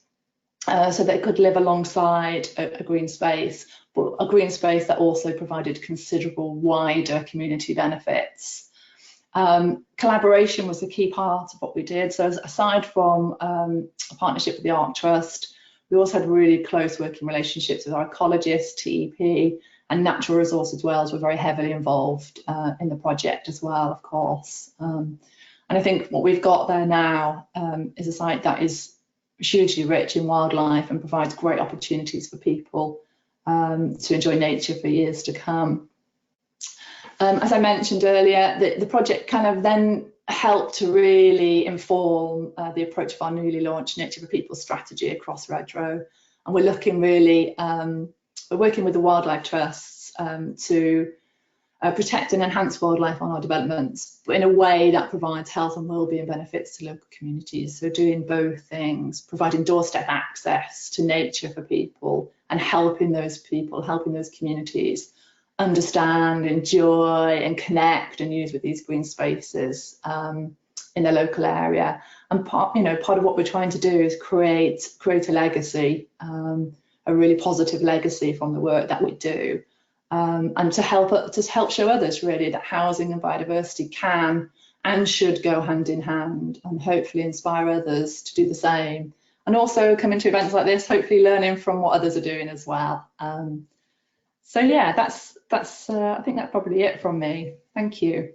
so they could live alongside a green space, but a green space that also provided considerable wider community benefits. Collaboration was the key part of what we did. So aside from a partnership with the Arc Trust, we also had really close working relationships with our ecologists, TEP, and Natural Resources Wales were very heavily involved in the project as well, of course. And I think what we've got there now is a site that is hugely rich in wildlife and provides great opportunities for people to enjoy nature for years to come. As I mentioned earlier, the project kind of then helped to really inform the approach of our newly launched Nature for People strategy across Redrow. And we're looking really, we're working with the wildlife trusts to protect and enhance wildlife on our developments, but in a way that provides health and wellbeing benefits to local communities. So doing both things, providing doorstep access to nature for people and helping those people, helping those communities understand, enjoy and connect and use with these green spaces in their local area. And part of what we're trying to do is create a legacy, a really positive legacy from the work that we do, and to help show others really that housing and biodiversity can and should go hand in hand, and hopefully inspire others to do the same and also coming to events like this, hopefully learning from what others are doing as well. So yeah, that's I think that's probably it from me. Thank you.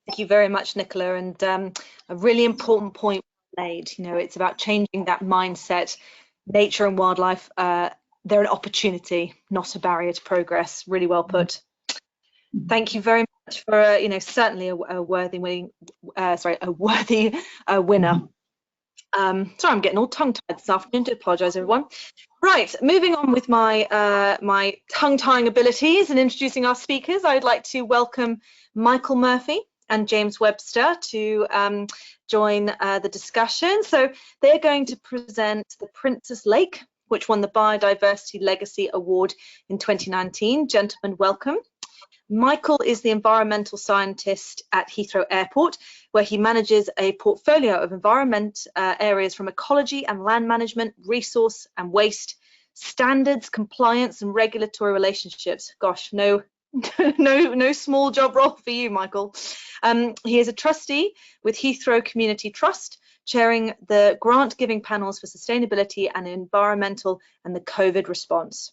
Thank you very much, Nicola, and a really important point made. You know, it's about changing that mindset. Nature and wildlife, they're an opportunity, not a barrier to progress. Really well put. Thank you very much for, you know, certainly a worthy winning, a worthy winner. Sorry, I'm getting all tongue-tied this afternoon. Do apologise, everyone. Right, moving on with my my tongue-tying abilities and introducing our speakers. I would like to welcome Michael Murphy and James Webster to join the discussion. So they're going to present the Princess Lake, which won the Biodiversity Legacy Award in 2019. Gentlemen, welcome. Michael is the environmental scientist at Heathrow Airport, where he manages a portfolio of environment areas from ecology and land management, resource and waste, standards, compliance and regulatory relationships. Gosh, no small job role for you, Michael. He is a trustee with Heathrow Community Trust, chairing the grant giving panels for sustainability and environmental and the COVID response.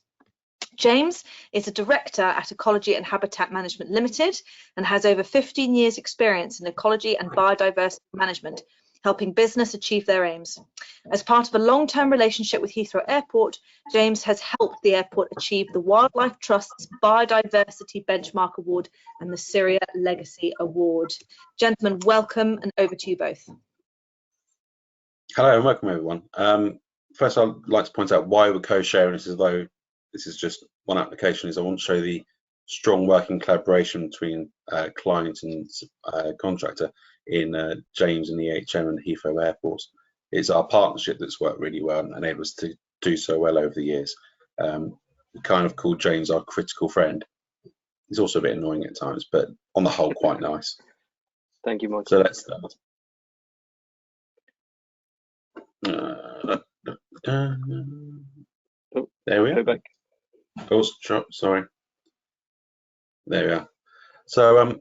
James is a director at Ecology and Habitat Management Limited and has over 15 years experience in ecology and biodiversity management, helping business achieve their aims. As part of a long-term relationship with Heathrow Airport, James has helped the airport achieve the Wildlife Trust's Biodiversity Benchmark Award and the CIRIA Legacy Award. Gentlemen, welcome, and over to you both. Hello and welcome everyone. First I'd like to point out why we're co-sharing this, as though this is just one application, is I want to show the strong working collaboration between client and contractor in James and the EHM and Heathrow Airports. It's our partnership that's worked really well and enabled us to do so well over the years. We kind of call James our critical friend. He's also a bit annoying at times, but on the whole quite nice. Thank you, Michael. So let's start. Oh, there we are. go back. Oh, sorry. There we are. So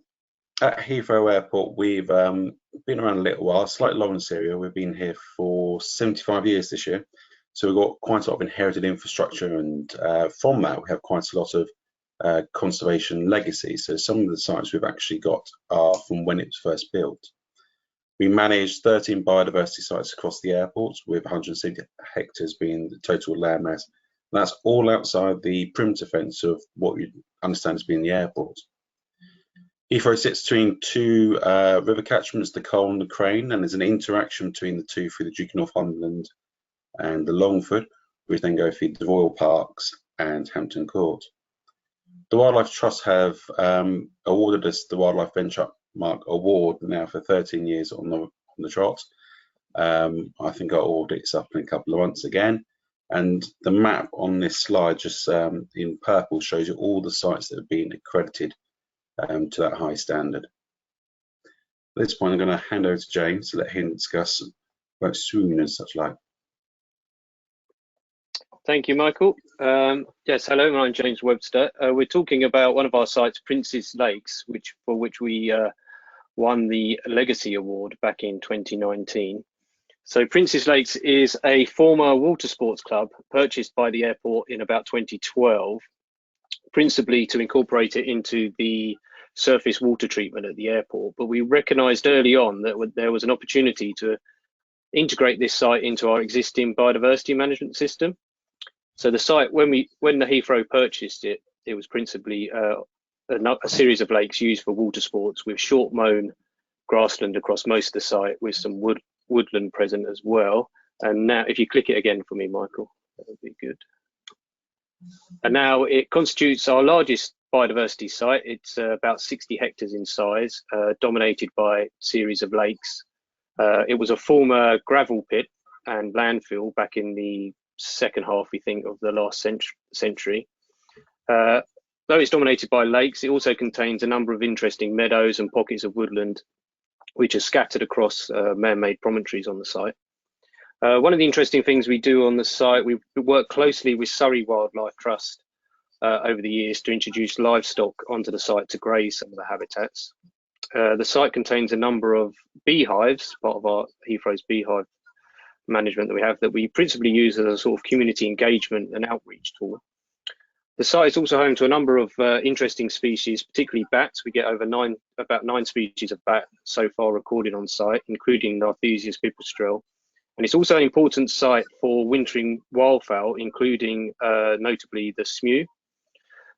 at Heathrow Airport, we've been around a little while, slightly longer than CIRIA. We've been here for 75 years this year. So we've got quite a lot of inherited infrastructure, and from that, we have quite a lot of conservation legacy. So some of the sites we've actually got are from when it was first built. We manage 13 biodiversity sites across the airport, with 160 hectares being the total land mass. And that's all outside the perimeter fence of what you understand as being the airport. Heathrow sits between two river catchments, the Cole and the Crane, and there's an interaction between the two through the Duke of Northumberland and the Longford, which then go through the Royal Parks and Hampton Court. The Wildlife Trust have awarded us the Wildlife Benchmark Award now for 13 years on the trot. I think our audit's up in a couple of months again. And the map on this slide, just in purple, shows you all the sites that have been accredited to that high standard. At this point, I'm going to hand over to James to let him discuss about swoon and such like. Thank you, Michael. Yes, hello, I'm James Webster. We're talking about one of our sites, Princess Lakes, for which we won the Legacy Award back in 2019. So Princess Lakes is a former water sports club purchased by the airport in about 2012, principally to incorporate it into the surface water treatment at the airport. But we recognised early on that there was an opportunity to integrate this site into our existing biodiversity management system. So the site, when the Heathrow purchased it, it was principally a series of lakes used for water sports, with short mown grassland across most of the site, with some woodland present as well. And now if you click it again for me, Michael, that would be good. And now it constitutes our largest biodiversity site. It's about 60 hectares in size, dominated by a series of lakes. It was a former gravel pit and landfill back in the second half, we think, of the last century. Though it's dominated by lakes, it also contains a number of interesting meadows and pockets of woodland, which are scattered across man-made promontories on the site. One of the interesting things we do on the site, we work closely with Surrey Wildlife Trust over the years to introduce livestock onto the site to graze some of the habitats. The site contains a number of beehives, part of our Heathrow's beehive management that we have, that we principally use as a sort of community engagement and outreach tool. The site is also home to a number of interesting species, particularly bats. We get about 9 species of bat so far recorded on site, including Narthesius pipistrelle. And it's also an important site for wintering wildfowl, including notably the smew.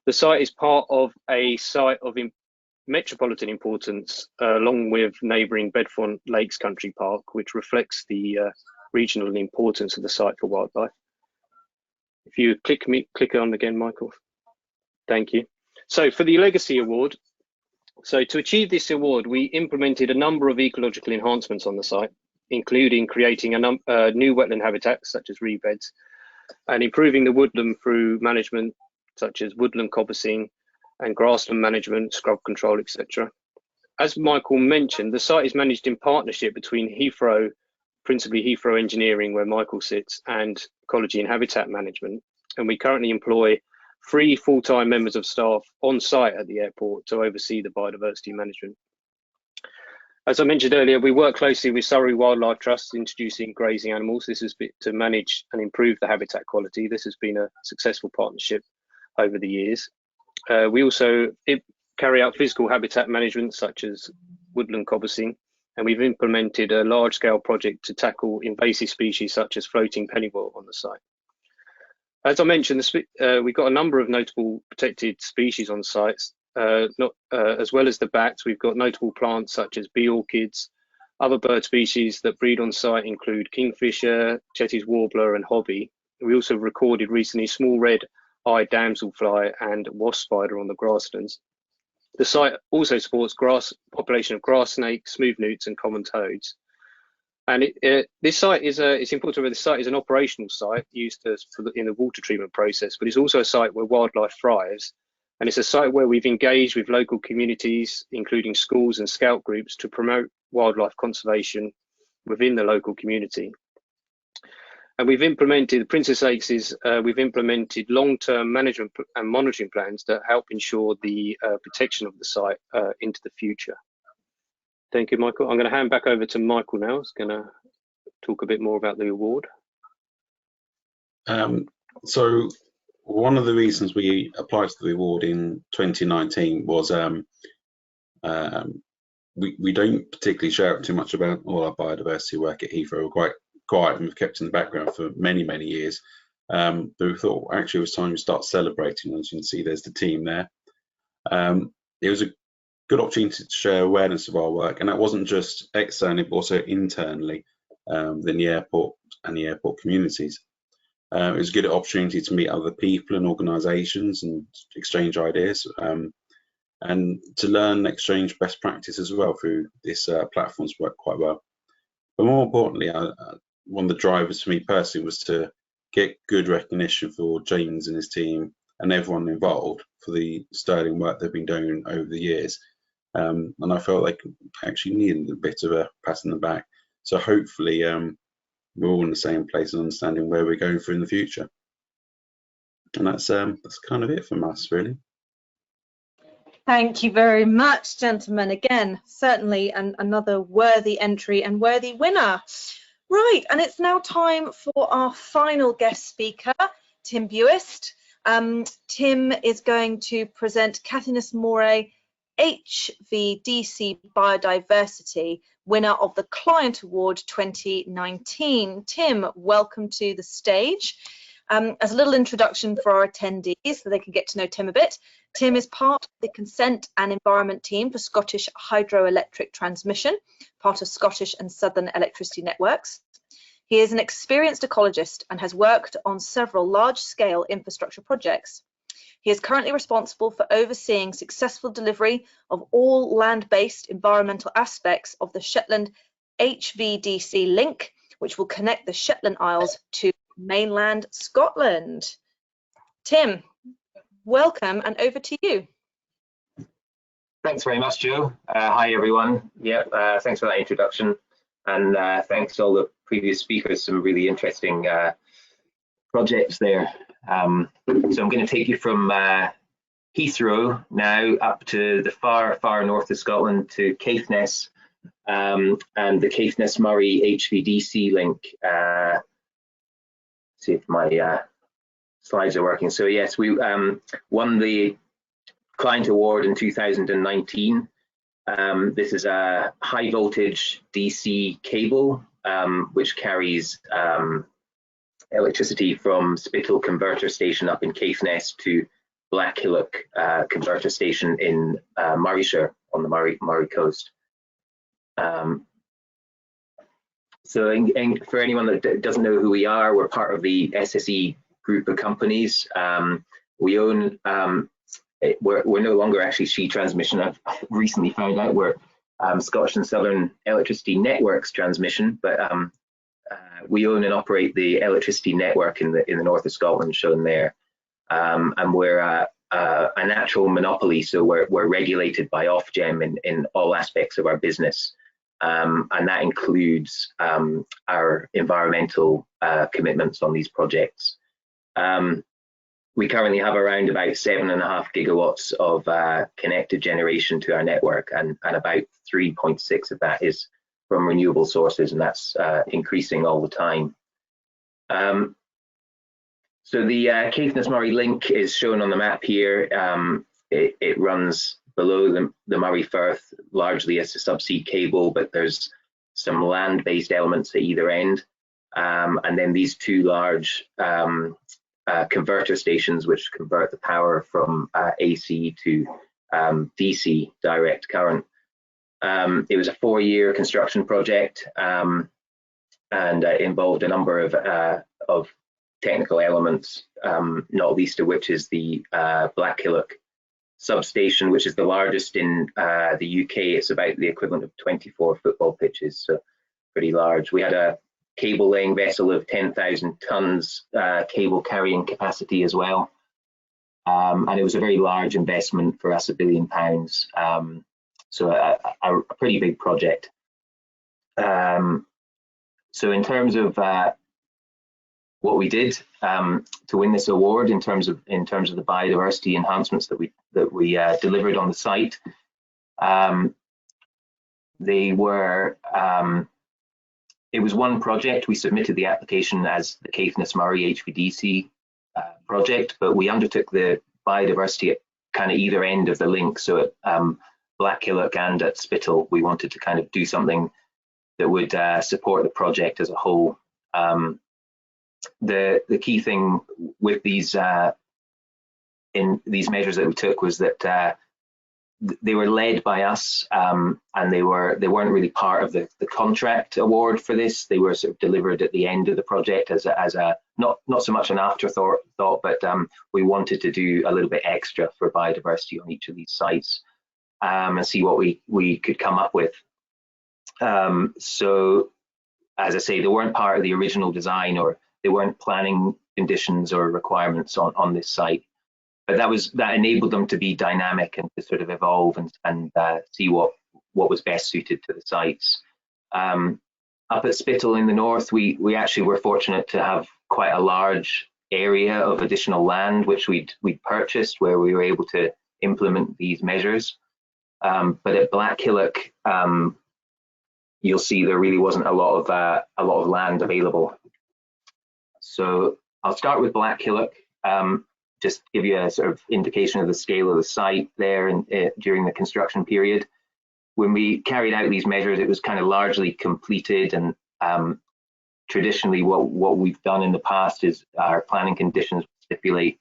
The site is part of a site of metropolitan importance, along with neighbouring Bedfont Lakes Country Park, which reflects the regional importance of the site for wildlife. If you click on again, Michael. Thank you. So for the Legacy Award, so to achieve this award, we implemented a number of ecological enhancements on the site, including creating a new wetland habitats such as reed beds, and improving the woodland through management such as woodland coppicing and grassland management, scrub control, etc. As Michael mentioned, the site is managed in partnership between Heathrow, principally Heathrow Engineering, where Michael sits, and Ecology and Habitat Management. And we currently employ 3 full-time members of staff on site at the airport to oversee the biodiversity management. As I mentioned earlier, we work closely with Surrey Wildlife Trust, introducing grazing animals. This has been to manage and improve the habitat quality. This has been a successful partnership over the years. We also carry out physical habitat management, such as woodland coppicing, and we've implemented a large-scale project to tackle invasive species such as floating pennywort on the site. As I mentioned, we've got a number of notable protected species on sites. As well as the bats, we've got notable plants such as bee orchids. Other bird species that breed on site include kingfisher, Chetty's warbler, and hobby. We also recorded recently small red-eyed damselfly and wasp spider on the grasslands. The site also supports population of grass snakes, smooth newts, and common toads. And this site is it's important to remember, this site is an operational site used in the water treatment process, but it's also a site where wildlife thrives. And it's a site where we've engaged with local communities, including schools and scout groups, to promote wildlife conservation within the local community. And we've implemented, Princess Lakes we've implemented long-term management and monitoring plans that help ensure the protection of the site into the future. Thank you, Michael. I'm going to hand back over to Michael now. He's going to talk a bit more about the award. So one of the reasons we applied for the award in 2019 was we don't particularly share too much about all our biodiversity work at Heathrow. We're quite quiet and we've kept in the background for many, many years. But we thought actually it was time to start celebrating. As you can see, there's the team there. It was a good opportunity to share awareness of our work, and that wasn't just externally but also internally within the airport and the airport communities. It was a good opportunity to meet other people and organisations and exchange ideas, and to learn and exchange best practice as well through this platform's worked quite well. But more importantly, one of the drivers for me personally was to get good recognition for James and his team and everyone involved for the sterling work they've been doing over the years. And I felt like actually needed a bit of a pat on the back. So hopefully we're all in the same place and understanding where we're going for in the future. And that's kind of it from us, really. Thank you very much, gentlemen. Again, certainly another worthy entry and worthy winner. Right, and it's now time for our final guest speaker, Tim Buist. Tim is going to present Caithness Moray HVDC Biodiversity, winner of the Client Award 2019. Tim, welcome to the stage. As a little introduction for our attendees so they can get to know Tim a bit, Tim is part of the Consent and Environment team for Scottish Hydroelectric Transmission, part of Scottish and Southern Electricity Networks. He is an experienced ecologist and has worked on several large-scale infrastructure projects. He is currently responsible for overseeing successful delivery of all land-based environmental aspects of the Shetland HVDC link, which will connect the Shetland Isles to mainland Scotland. Tim, welcome, and over to you. Thanks very much, Jo. Hi, everyone. Yeah, thanks for that introduction, and thanks to all the previous speakers. Some really interesting projects there. So I'm going to take you from Heathrow now up to the far north of Scotland to Caithness, and the Caithness Moray HVDC link. See if my slides are working. So yes, we won the client award in 2019. This is a high voltage DC cable which carries electricity from Spittal converter station up in Caithness to Blackhillock converter station in Morayshire on the Moray coast. So for anyone that doesn't know who we are, we're part of the SSE group of companies. We own, we're no longer actually She Transmission. I've recently found out we're Scottish and Southern Electricity Networks Transmission, but we own and operate the electricity network in the north of Scotland, shown there. And we're a natural monopoly, so we're regulated by Ofgem in all aspects of our business, and that includes our environmental commitments on these projects. We currently have around about 7.5 gigawatts of connected generation to our network, and about 3.6 of that is from renewable sources, and that's increasing all the time. So the Caithness Moray link is shown on the map here. It runs below the Moray Firth, largely as a subsea cable, but there's some land-based elements at either end. And then these two large converter stations which convert the power from AC to DC, direct current. It was a 4-year construction project, and involved a number of technical elements, not least of which is the Blackhillock Substation, which is the largest in the UK. It's about the equivalent of 24 football pitches, so pretty large. We had a cable laying vessel of 10,000 tons cable carrying capacity as well, and it was a very large investment for us, £1 billion. So a pretty big project. So in terms of what we did to win this award, in terms of the biodiversity enhancements that we delivered on the site, they were. It was one project. We submitted the application as the Caithness Moray HVDC project, but we undertook the biodiversity at kind of either end of the link. So at Blackhillock and at Spittal, we wanted to kind of do something that would support the project as a whole. The key thing with these in these measures that we took was that they were led by us, and they weren't really part of the contract award for this. They were sort of delivered at the end of the project as a not so much an afterthought, but we wanted to do a little bit extra for biodiversity on each of these sites, and see what we could come up with. So as I say, they weren't part of the original design, or they weren't planning conditions or requirements on this site, but that enabled them to be dynamic and to sort of evolve and see what was best suited to the sites. Up at Spittal in the north, we actually were fortunate to have quite a large area of additional land which we'd purchased, where we were able to implement these measures. But at Blackhillock, you'll see there really wasn't a lot of land available. So I'll start with Blackhillock, just give you a sort of indication of the scale of the site there during the construction period. When we carried out these measures, it was kind of largely completed, and traditionally what we've done in the past is our planning conditions stipulate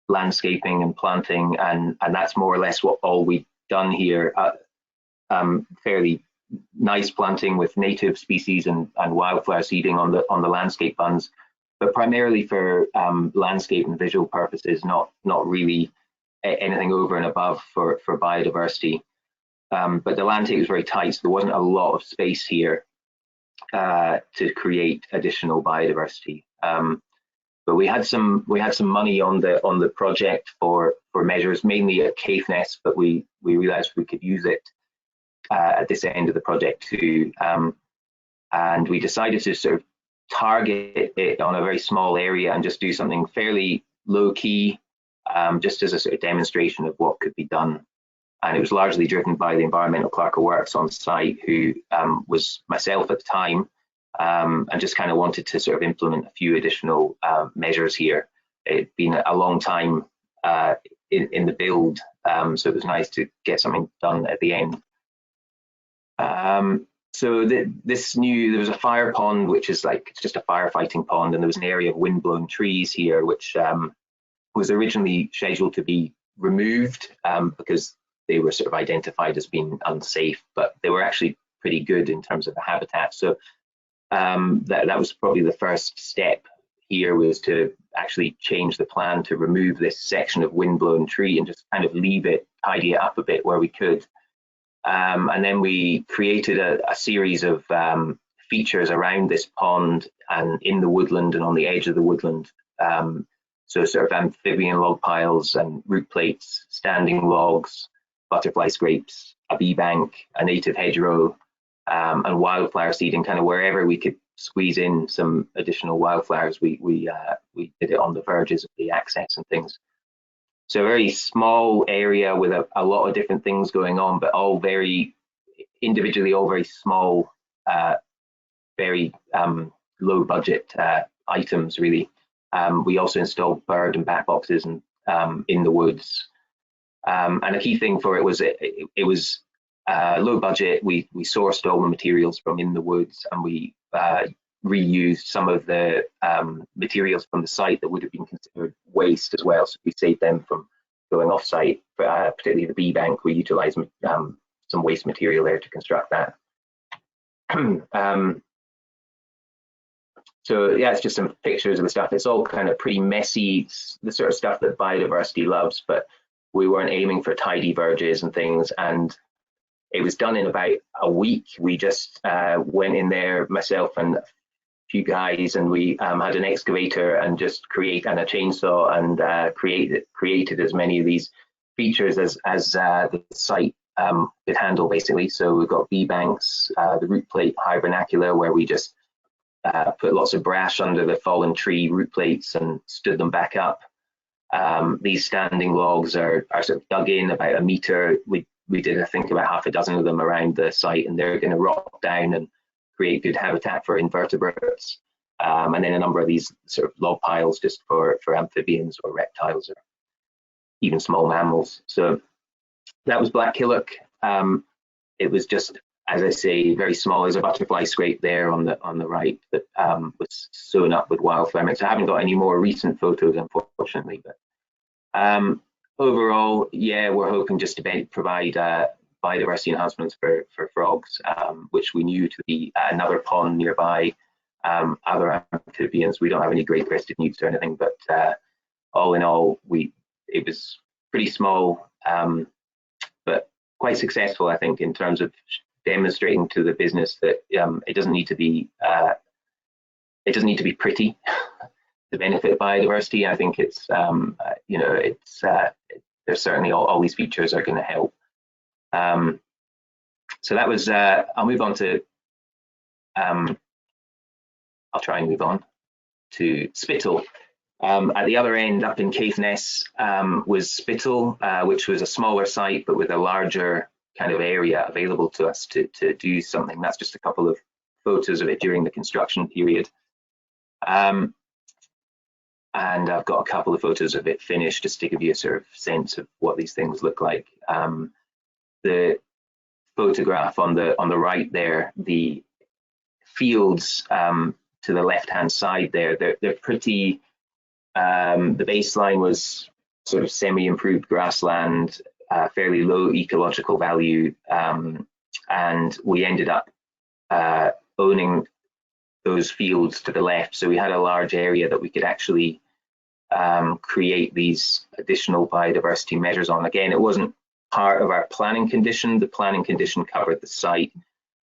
landscaping and planting, and that's more or less all we've done here. Fairly nice planting with native species and wildflower seeding on the landscape funds, but primarily for landscape and visual purposes, not really anything over and above for biodiversity. But the land take was very tight, so there wasn't a lot of space here to create additional biodiversity. But we had some money on the project for measures, mainly at Caithness, but we realised we could use it at this end of the project too, and we decided to sort of target it on a very small area and just do something fairly low key, just as a sort of demonstration of what could be done. And it was largely driven by the environmental clerk of works on site, who was myself at the time, and just kind of wanted to sort of implement a few additional measures here. It'd been a long time in the build, so it was nice to get something done at the end. So there was a fire pond, which is like, it's just a firefighting pond, and there was an area of windblown trees here, which was originally scheduled to be removed because they were sort of identified as being unsafe, but they were actually pretty good in terms of the habitat. So that was probably the first step here, was to actually change the plan to remove this section of windblown tree and just kind of leave it, tidy it up a bit where we could. And then we created a series of features around this pond and in the woodland and on the edge of the woodland. So sort of amphibian log piles and root plates, standing logs, butterfly scrapes, a bee bank, a native hedgerow, and wildflower seeding. Kind of wherever we could squeeze in some additional wildflowers, we did it on the verges of the access and things. So a very small area with a lot of different things going on, but all very individually, all very small, very low budget items really. We also installed bird and bat boxes and in the woods. And a key thing for it was it was low budget. We sourced all the materials from in the woods, and we reused some of the materials from the site that would have been considered waste as well. So we saved them from going off site, particularly the bee bank. We utilised some waste material there to construct that. So yeah, it's just some pictures of the stuff. It's all kind of pretty messy, the sort of stuff that biodiversity loves, but we weren't aiming for tidy verges and things, and it was done in about a week. We just went in there, myself and a few guys, and we had an excavator and just a chainsaw and created as many of these features as the site could handle, basically. So we've got bee banks, the root plate hibernacular, where we just put lots of brash under the fallen tree root plates and stood them back up. These standing logs are sort of dug in about a metre. We did, I think, about half a dozen of them around the site, and they're going to rot down and create good habitat for invertebrates. And then a number of these sort of log piles just for amphibians or reptiles or even small mammals. So that was Blackhillock. It was just, as I say, very small. There's a butterfly scrape there on the right that was sewn up with wildflower mix. I haven't got any more recent photos, unfortunately, but overall, yeah, we're hoping just to provide biodiversity enhancements for frogs, which we knew to be another pond nearby, other amphibians. We don't have any great crested newts or anything, but all in all, it was pretty small, but quite successful, I think, in terms of demonstrating to the business that it doesn't need to be pretty to benefit biodiversity. I think it's there's certainly all these features are going to help. So that was I'll move on to I'll try and move on to Spittal. At the other end, up in Caithness, was Spittal, which was a smaller site but with a larger kind of area available to us to do something. That's just a couple of photos of it during the construction period. And I've got a couple of photos of it finished, just to give you a sort of sense of what these things look like. The photograph on the right there, the fields to the left-hand side there, they're pretty. The baseline was sort of semi-improved grassland, fairly low ecological value, and we ended up owning those fields to the left. So we had a large area that we could actually create these additional biodiversity measures on. Again, it wasn't part of our planning condition. The planning condition covered the site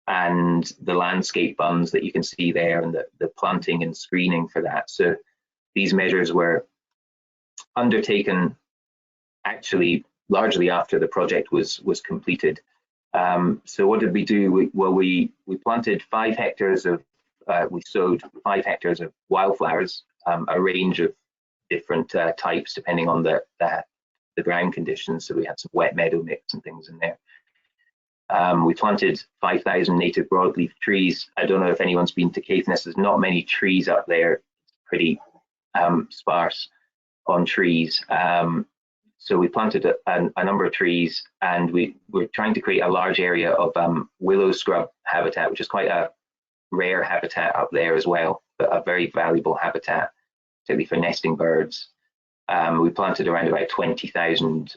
and the landscape bunds that you can see there, and the planting and screening for that. So these measures were undertaken actually largely after the project was completed. So what did we do? We planted 5 hectares of we sowed 5 hectares of wildflowers, a range of different types depending on the ground conditions. So we had some wet meadow mix and things in there. We planted 5,000 native broadleaf trees. I don't know if anyone's been to Caithness. There's not many trees up there. It's pretty sparse on trees. So we planted a number of trees, and we're trying to create a large area of willow scrub habitat, which is quite a rare habitat up there as well, but a very valuable habitat, particularly for nesting birds. We planted around about 20,000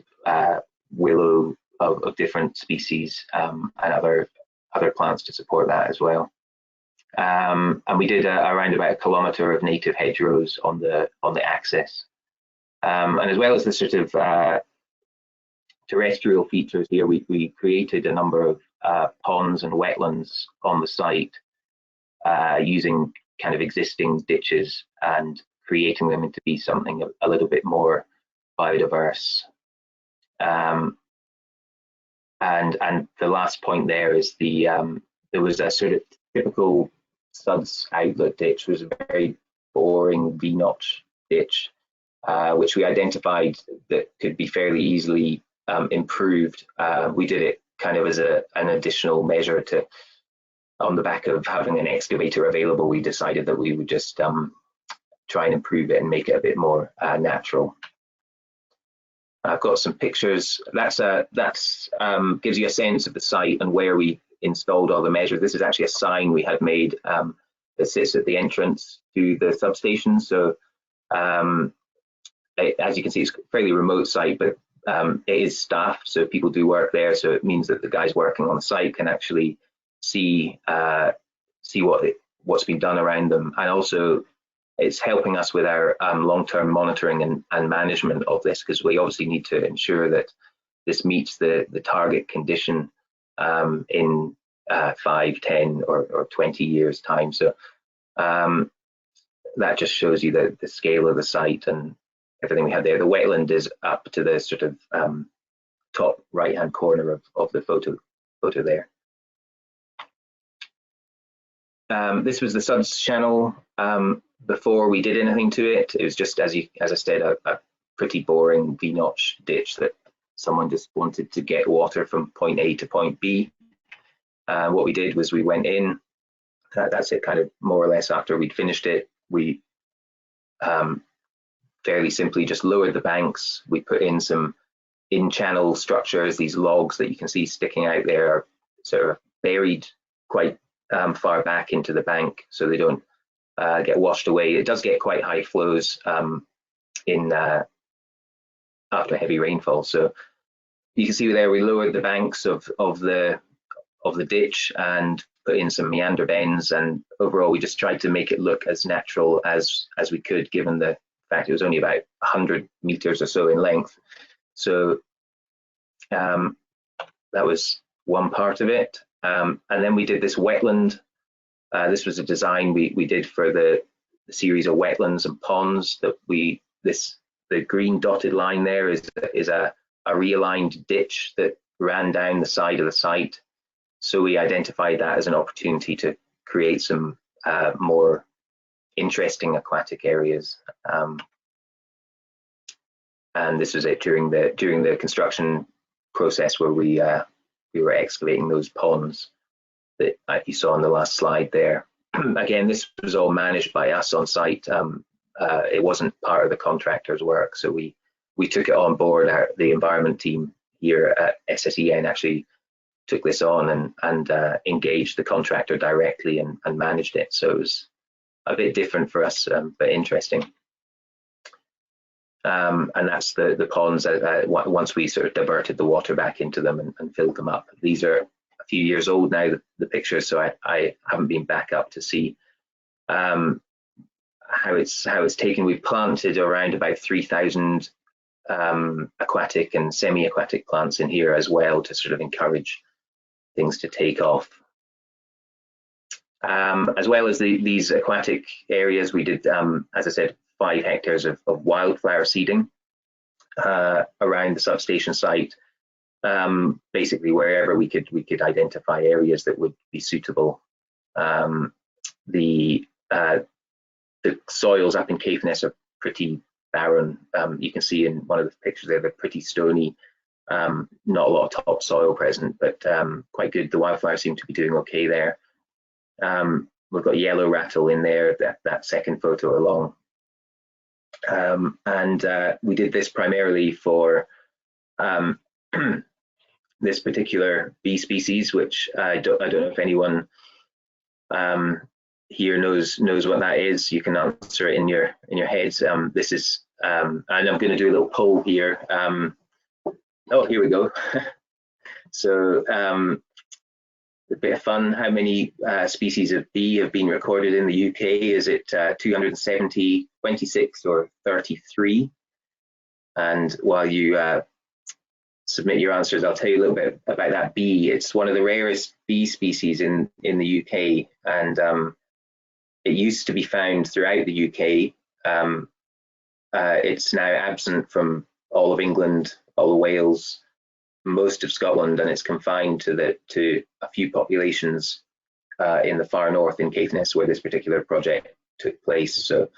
willow of different species and other plants to support that as well. And we did around about 1 kilometre of native hedgerows on the axis. And as well as the sort of terrestrial features here, we created a number of ponds and wetlands on the site using kind of existing ditches and creating them into be something a little bit more biodiverse. And the last point there is there was a sort of typical suds outlet ditch, was a very boring V-notch ditch, which we identified that could be fairly easily improved. We did it kind of as an additional measure to, on the back of having an excavator available, we decided that we would just try and improve it and make it a bit more natural. I've got some pictures. That's gives you a sense of the site and where we installed all the measures. This is actually a sign we had made that sits at the entrance to the substation. So as you can see, it's a fairly remote site, but it is staffed, so people do work there. So it means that the guys working on the site can actually see what's been done around them, and also it's helping us with our long-term monitoring and management of this, because we obviously need to ensure that this meets the target condition in 5, 10 or 20 years time. So that just shows you the scale of the site and everything we had there. The wetland is up to the sort of top right-hand corner of the photo there. This was the suds channel before we did anything to it. It was just, as I said, a pretty boring V-notch ditch that someone just wanted to get water from point A to point B. What we did was we went in, that's it kind of more or less after we'd finished it. We fairly simply just lowered the banks. We put in some in-channel structures. These logs that you can see sticking out there are sort of buried quite far back into the bank, so they don't get washed away. It does get quite high flows after heavy rainfall. So you can see there we lowered the banks of the ditch and put in some meander bends, and overall we just tried to make it look as natural as we could, given the fact it was only about 100 meters or so in length. So that was one part of it. And then we did this wetland. This was a design we did for the series of wetlands and ponds that the green dotted line there is a realigned ditch that ran down the side of the site. So we identified that as an opportunity to create some more interesting aquatic areas. And this was it during the construction process where we were excavating those ponds that you saw on the last slide there. Again, this was all managed by us on site. It wasn't part of the contractor's work, so we took it on board. The environment team here at SSEN actually took this on and engaged the contractor directly and managed it. So it was a bit different for us, but interesting. And that's the ponds once we sort of diverted the water back into them and filled them up. These are a few years old now, the pictures, so I haven't been back up to see how it's taken. We've planted around about 3,000 aquatic and semi-aquatic plants in here as well, to sort of encourage things to take off. As well as these aquatic areas, we did, as I said, 5 hectares of wildflower seeding around the substation site. Basically, wherever we could identify areas that would be suitable. The soils up in Caithness are pretty barren. You can see in one of the pictures there, they're pretty stony, not a lot of topsoil present, but quite good. The wildflowers seem to be doing okay there. We've got yellow rattle in there, that second photo along. We did this primarily for this particular bee species, which I don't know if anyone here knows what that is. You can answer it in your heads. This is, and I'm going to do a little poll here. Oh, here we go. So a bit of fun. How many species of bee have been recorded in the UK? Is it 270, 26, or 33? And while you submit your answers, I'll tell you a little bit about that bee. It's one of the rarest bee species in the UK, and it used to be found throughout the UK. It's now absent from all of England, all of Wales, most of Scotland, and it's confined to a few populations in the far north in Caithness, where this particular project took place. So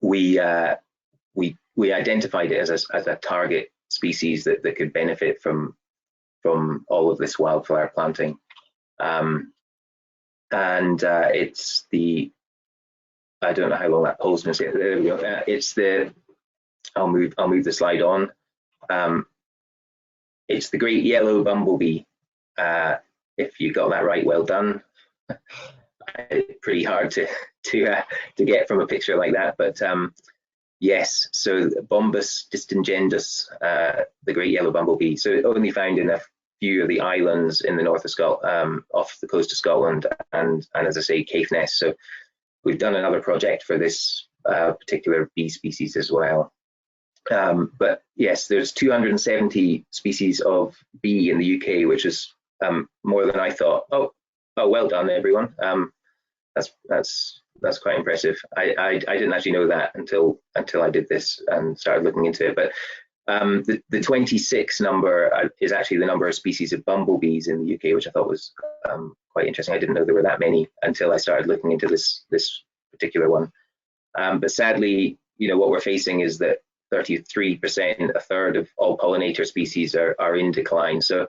we identified it as a target species that could benefit from all of this wildflower planting. It's the, I don't know how long that poll's going to stay. There we go. It's the, I'll move the slide on. It's the great yellow bumblebee. If you got that right, well done. Pretty hard to get from a picture like that, but yes. So Bombus distingendus, the great yellow bumblebee. So only found in a few of the islands in the north of Scotland, off the coast of Scotland, and as I say, Caithness. So we've done another project for this particular bee species as well. But yes, there's 270 species of bee in the UK, which is more than I thought. Oh, well done, everyone. That's quite impressive. I didn't actually know that until I did this and started looking into it. But the 26 number is actually the number of species of bumblebees in the UK, which I thought was quite interesting. I didn't know there were that many until I started looking into this particular one. But sadly, what we're facing is that 33%, a third of all pollinator species are in decline. So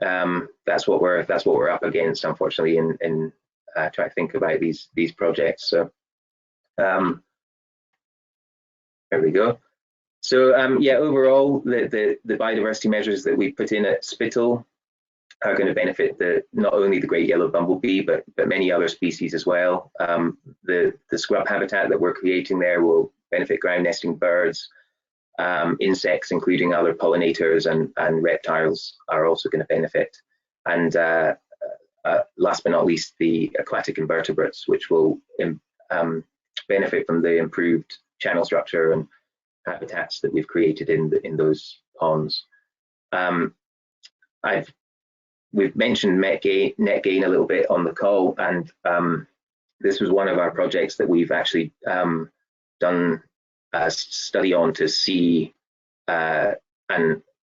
that's what we're up against, unfortunately, in trying to think about these projects. So there we go. So yeah, overall, the biodiversity measures that we put in at Spittal are going to benefit not only the great yellow bumblebee, but many other species as well. The scrub habitat that we're creating there will benefit ground nesting birds, insects, including other pollinators, and reptiles are also going to benefit. And last but not least, the aquatic invertebrates, which will benefit from the improved channel structure and habitats that we've created in those ponds. We've mentioned net gain a little bit on the call, and this was one of our projects that we've actually done a study on to see and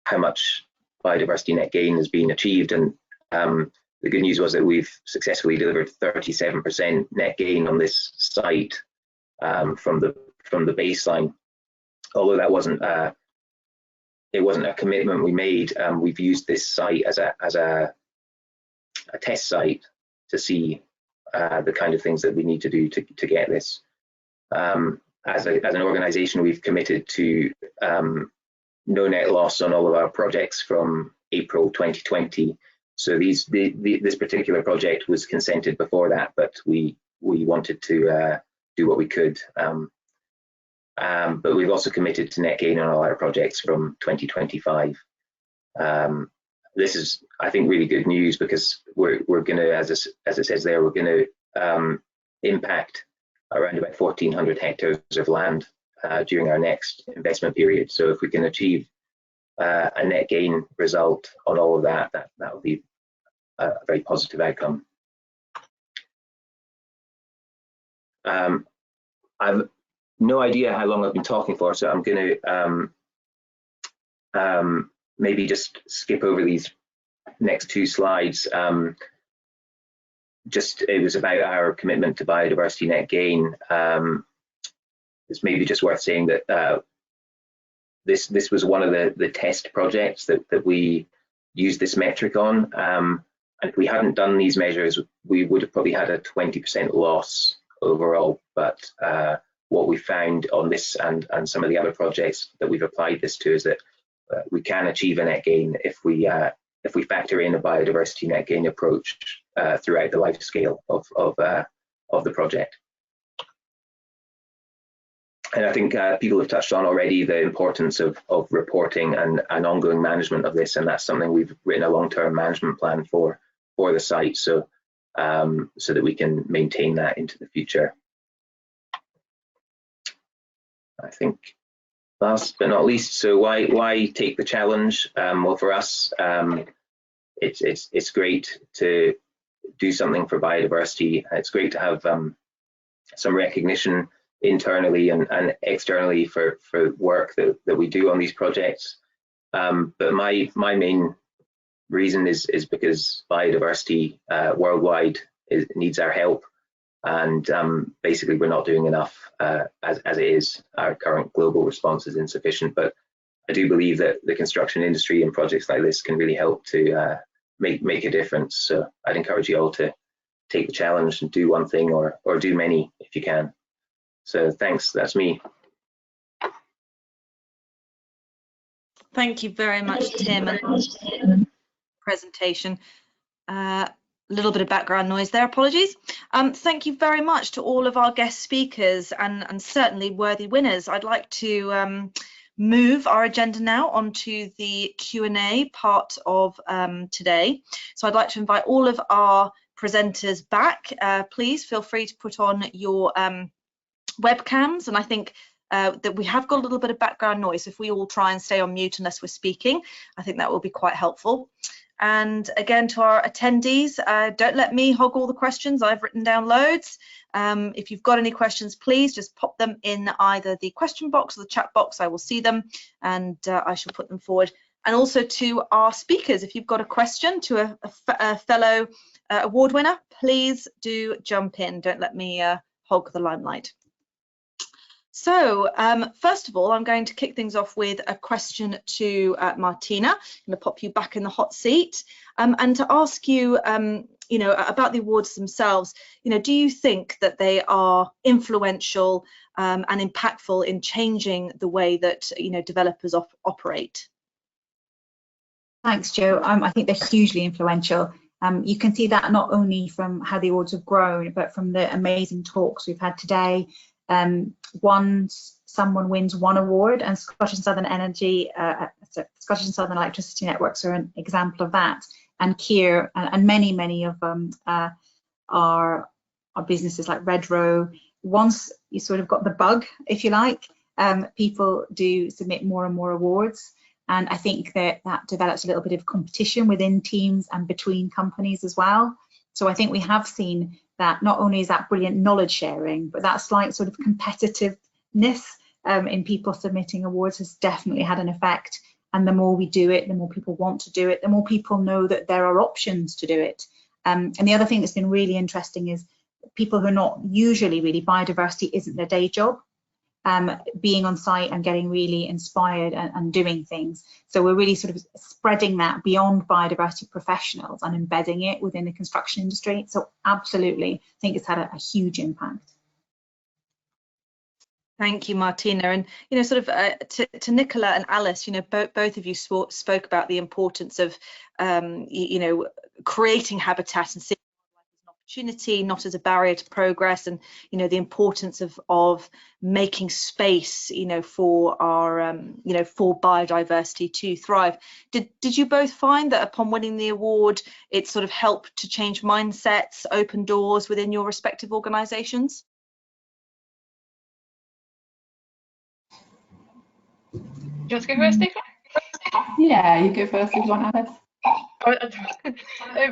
how much biodiversity net gain has been achieved. And the good news was that we've successfully delivered 37% net gain on this site from the baseline. Although that wasn't a commitment we made, we've used this site as a test site to see the kind of things that we need to do to get this. As an organisation, we've committed to no net loss on all of our projects from April 2020. So this particular project was consented before that, but we wanted to do what we could. But we've also committed to net gain on all our projects from 2025. This is, I think, really good news, because we're going to, as it says there, we're going to impact around about 1,400 hectares of land during our next investment period. So if we can achieve a net gain result on all of that, that will be a very positive outcome. I've no idea how long I've been talking for, so I'm going to maybe just skip over these next two slides. It was about our commitment to biodiversity net gain. it's maybe just worth saying that this was one of the test projects that we used this metric on. And if we hadn't done these measures, we would have probably had a 20% loss overall. But what we found on this and some of the other projects that we've applied this to is that we can achieve a net gain if we factor in a biodiversity net gain approach throughout the life scale of the project. And I think people have touched on already the importance of reporting and ongoing management of this, and that's something we've written a long-term management plan for the site, so that we can maintain that into the future. I think last but not least, so why take the challenge? Well, for us, it's great to do something for biodiversity. It's great to have some recognition internally and externally for work that we do on these projects. But my main reason is because biodiversity worldwide needs our help, and basically we're not doing enough as it is. Our current global response is insufficient, but I do believe that the construction industry and projects like this can really help to make a difference. So I'd encourage you all to take the challenge and do one thing or do many if you can. So thanks, that's me. Thank you very much, Tim, and presentation. A little bit of background noise there, apologies. Thank you very much to all of our guest speakers and certainly worthy winners. I'd like to move our agenda now onto the Q&A part of today. So I'd like to invite all of our presenters back. Please feel free to put on your webcams, and I think that we have got a little bit of background noise. If we all try and stay on mute unless we're speaking, I think that will be quite helpful. And again, to our attendees, don't let me hog all the questions. I've written down loads. If you've got any questions, please just pop them in either the question box or the chat box. I will see them and I shall put them forward. And also to our speakers, if you've got a question to a fellow award winner, please do jump in. Don't let me hog the limelight. So first of all, I'm going to kick things off with a question to Martina. I'm going to pop you back in the hot seat and to ask you, you know, about the awards themselves. You know, do you think that they are influential and impactful in changing the way that, you know, developers operate? Thanks, Jo. I think they're hugely influential. You can see that not only from how the awards have grown, but from the amazing talks we've had today. Someone wins one award, and Scottish and Southern Energy, Scottish and Southern Electricity Networks are an example of that, and Kier and many of our businesses like Redrow. Once you sort of got the bug, if you like, people do submit more and more awards, and I think that develops a little bit of competition within teams and between companies as well. So I think we have seen that not only is that brilliant knowledge sharing, but that slight sort of competitiveness in people submitting awards has definitely had an effect. And the more we do it, the more people want to do it, the more people know that there are options to do it. And the other thing that's been really interesting is people who are not usually really, biodiversity isn't their day job, being on site and getting really inspired and doing things. So we're really sort of spreading that beyond biodiversity professionals and embedding it within the construction industry. So absolutely, I think it's had a huge impact. Thank you, Martina. And, you know, sort of to Nicola and Alice, you know, both of you spoke about the importance of, you know, creating habitat and seeing an opportunity, not as a barrier to progress, and, you know, the importance of making space, you know, for our, you know, for biodiversity to thrive. Did you both find that upon winning the award, it sort of helped to change mindsets, open doors within your respective organisations? Do you want to go first, Nicola? Yeah, you go first if you want, Alice.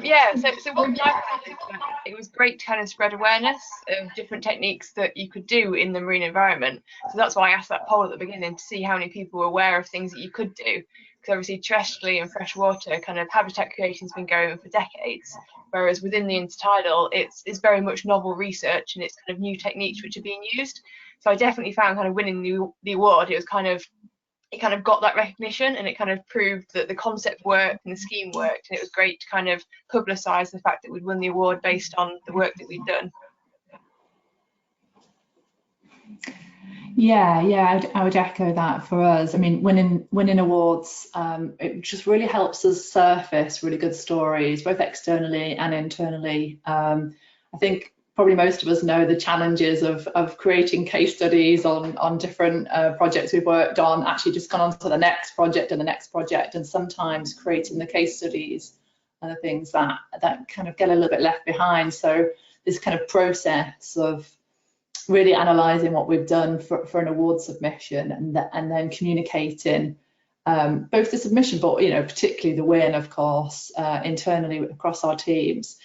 Yeah, so what I found is that it was great to kind of spread awareness of different techniques that you could do in the marine environment. So that's why I asked that poll at the beginning, to see how many people were aware of things that you could do. Because obviously terrestrially and freshwater kind of habitat creation has been going for decades, whereas within the intertidal it's very much novel research and it's kind of new techniques which are being used. So I definitely found kind of winning the award, it kind of got that recognition, and it kind of proved that the concept worked and the scheme worked, and it was great to kind of publicise the fact that we'd won the award based on the work that we'd done. Yeah, I would echo that for us. I mean, winning awards, it just really helps us surface really good stories, both externally and internally. I think probably most of us know the challenges of creating case studies on different projects we've worked on, actually just gone on to the next project and the next project, and sometimes creating the case studies are the things that kind of get a little bit left behind. So this kind of process of really analysing what we've done for an award submission, and then communicating both the submission, but particularly the win, of course, internally across our teams.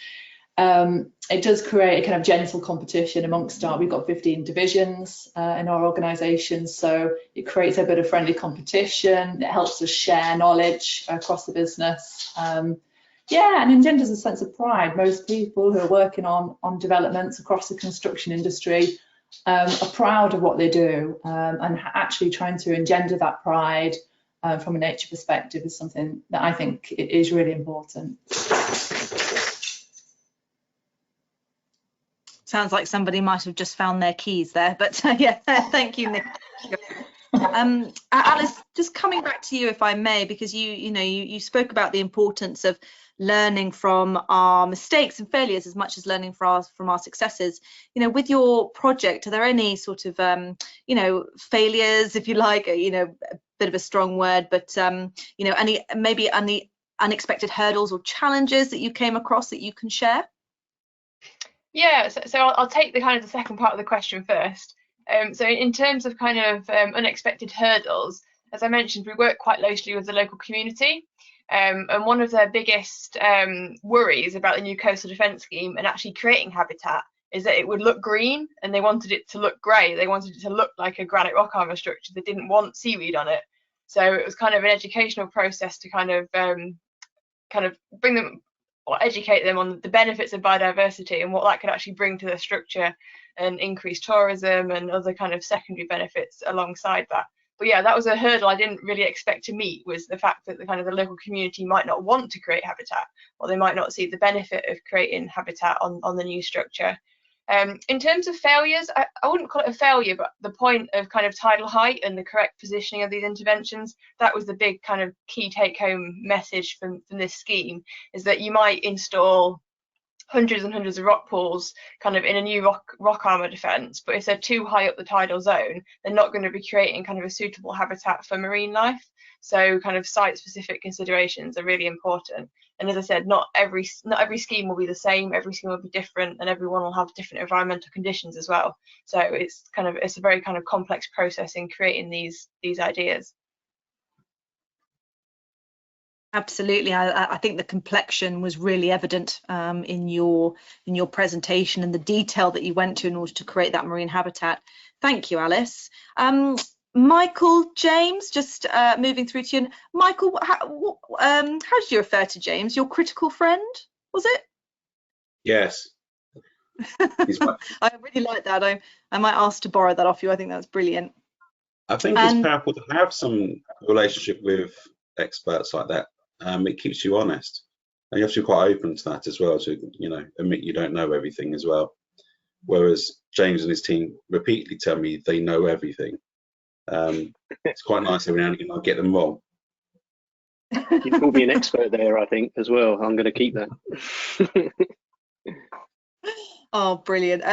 It does create a kind of gentle competition amongst we've got 15 divisions in our organisation, so it creates a bit of friendly competition. It helps us share knowledge across the business. Yeah, and engenders a sense of pride. Most people who are working on developments across the construction industry are proud of what they do, and actually trying to engender that pride from a nature perspective is something that I think is really important. Sounds like somebody might have just found their keys there, but yeah, thank you, Nick. Alice, just coming back to you, if I may, because you spoke about the importance of learning from our mistakes and failures as much as learning from our successes. With your project, are there any sort of failures, if you like, a bit of a strong word, but any unexpected hurdles or challenges that you came across that you can share? Yeah, so I'll take the second part of the question first. So in terms of unexpected hurdles, as I mentioned, we work quite closely with the local community, and one of their biggest worries about the new coastal defence scheme and actually creating habitat is that it would look green, and they wanted it to look grey. They wanted it to look like a granite rock armour structure. They didn't want seaweed on it. So it was kind of an educational process to kind of bring them or educate them on the benefits of biodiversity and what that could actually bring to the structure, and increase tourism and other kind of secondary benefits alongside that. But yeah, that was a hurdle I didn't really expect to meet, was the fact that the local community might not want to create habitat, or they might not see the benefit of creating habitat on the new structure. In terms of failures, I wouldn't call it a failure, but the point of tidal height and the correct positioning of these interventions, that was the big kind of key take-home message from this scheme, is that you might install hundreds and hundreds of rock pools in a new rock armour defence, but if they're too high up the tidal zone, they're not going to be creating a suitable habitat for marine life. So site-specific considerations are really important. And as I said, not every scheme will be the same. Every scheme will be different, and everyone will have different environmental conditions as well. So it's a very complex process in creating these ideas. Absolutely, I think the complexion was really evident in your presentation, and the detail that you went to in order to create that marine habitat. Thank you, Alice. Michael, James, just moving through to you. Michael, how did you refer to James? Your critical friend, was it? Yes. I really like that. I might ask to borrow that off you. I think that's brilliant. I think it's powerful to have some relationship with experts like that. It keeps you honest, and you have to be quite open to that as well, to admit you don't know everything as well. Whereas James and his team repeatedly tell me they know everything. It's quite nice every now and again I get them wrong. You called me an expert there, I think, as well. I'm going to keep that. Oh, brilliant.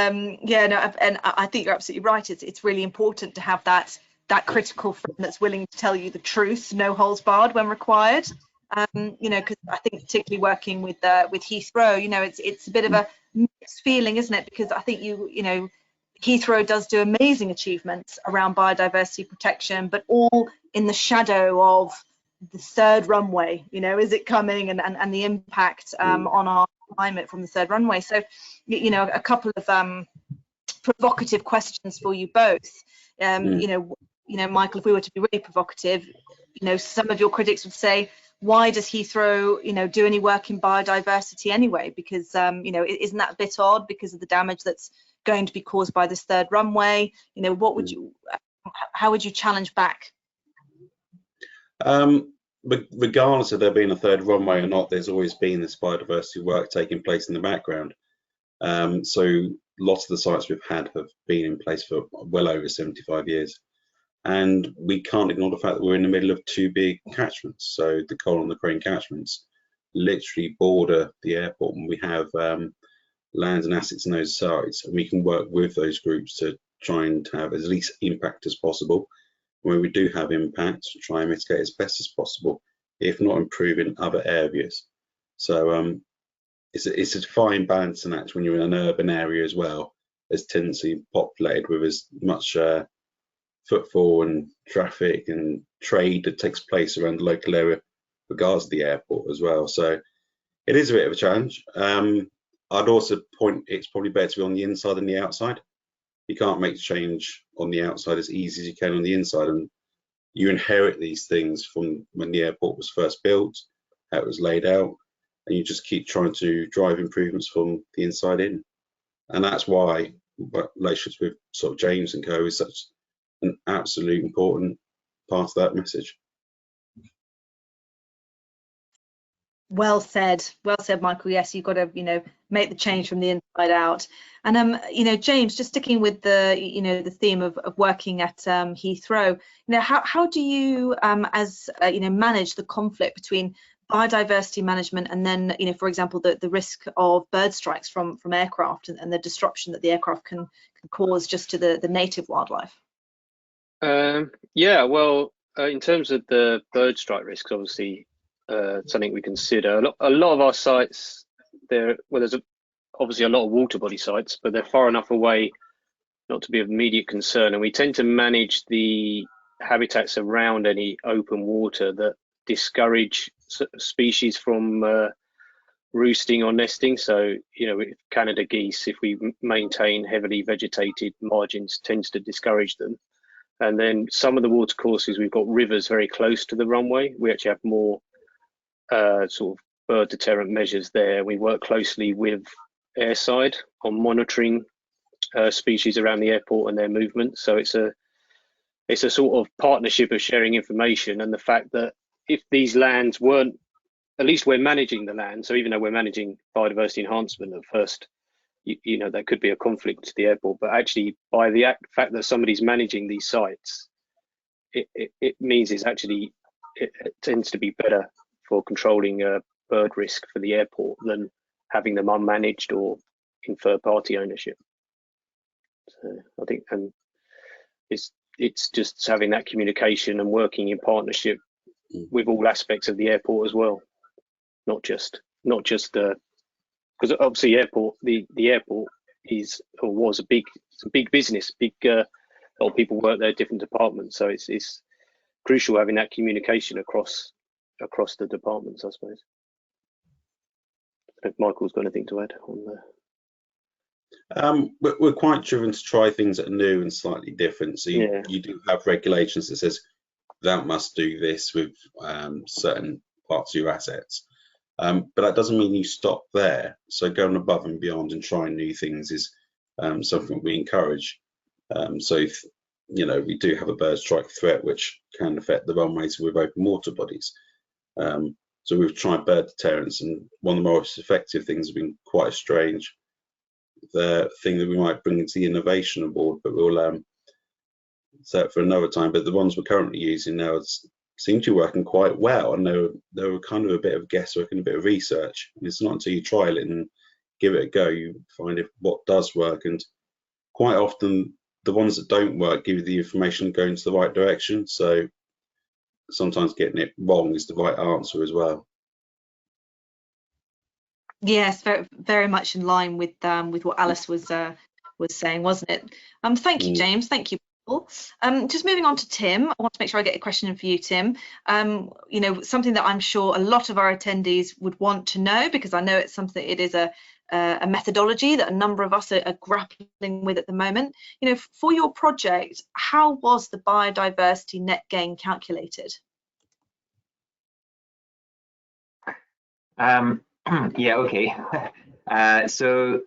Yeah, no, and I think you're absolutely right. It's really important to have that critical friend that's willing to tell you the truth, no holds barred when required. Because I think particularly working with Heathrow, it's a bit of a mixed feeling, isn't it? Because I think Heathrow does do amazing achievements around biodiversity protection, but all in the shadow of the third runway. Is it coming, and the impact on our climate from the third runway? So, a couple of provocative questions for you both. Michael, if we were to be really provocative, some of your critics would say, why does Heathrow, do any work in biodiversity anyway? Because, isn't that a bit odd because of the damage that's going to be caused by this third runway? You know, what would you, how would you challenge back? Regardless of there being a third runway or not, there's always been this biodiversity work taking place in the background. So lots of the sites we've had have been in place for well over 75 years. And we can't ignore the fact that we're in the middle of two big catchments. So the Cole and the Crane catchments literally border the airport, and we have land and assets in those sites, and we can work with those groups to try and have as least impact as possible. When we do have impact, try and mitigate as best as possible, if not improve in other areas. So it's a fine balancing act when you're in an urban area as well, as densely populated with as much footfall and traffic and trade that takes place around the local area, regards to the airport as well. So it is a bit of a challenge. I'd also point it's probably better to be on the inside than the outside. You can't make change on the outside as easy as you can on the inside, and you inherit these things from when the airport was first built, how it was laid out, and you just keep trying to drive improvements from the inside in. And that's why relationships with sort of James and Co is such an absolute important part of that message. Well said, Michael. Yes, you've got to, you know, make the change from the inside out. And you know, James, just sticking with the, you know, the theme of working at Heathrow, you know, how do you, you know, manage the conflict between biodiversity management and then, you know, for example, the risk of bird strikes from aircraft and the disruption that the aircraft can cause just to the native wildlife? Yeah, well, in terms of the bird strike risks, obviously. Something we consider. A lot of our sites, there's obviously a lot of water body sites, but they're far enough away not to be of immediate concern. And we tend to manage the habitats around any open water that discourage species from roosting or nesting. So, you know, with Canada geese, if we maintain heavily vegetated margins, tends to discourage them. And then some of the water courses, we've got rivers very close to the runway. We actually have more sort of bird deterrent measures there. We work closely with airside on monitoring species around the airport and their movement. So it's a sort of partnership of sharing information, and the fact that if these lands weren't, at least we're managing the land. So even though we're managing biodiversity enhancement at first, you know, there could be a conflict to the airport, but actually by the fact that somebody's managing these sites, it means it's actually, it tends to be better for controlling bird risk for the airport than having them unmanaged or in third-party ownership. So I think, and it's just having that communication and working in partnership with all aspects of the airport as well, not just because obviously the airport is or was a big business, a lot of people work there, different departments, so it's crucial having that communication across the departments, I suppose. If Michael's got anything to add on there. We're quite driven to try things that are new and slightly different. So you do have regulations that says thou must do this with certain parts of your assets, but that doesn't mean you stop there. So going above and beyond and trying new things is something we encourage. So you know, we do have a bird strike threat which can affect the runways with open water bodies. So we've tried bird deterrence, and one of the most effective things has been quite strange. The thing that we might bring into the innovation award, but we'll set for another time. But the ones we're currently using now seem to be working quite well, and they were kind of a bit of guesswork and a bit of research. And it's not until you trial it and give it a go you find what does work. And quite often the ones that don't work give you the information going to the right direction. So sometimes getting it wrong is the right answer as well. Yes, very, very much in line with what Alice was saying, wasn't it? Thank you, James. Thank you, Paul. Just moving on to Tim. I want to make sure I get a question in for you, Tim. You know, something that I'm sure a lot of our attendees would want to know, because I know it's something, it is a methodology that a number of us are grappling with at the moment. You know, for your project, how was the biodiversity net gain calculated? Yeah, okay. So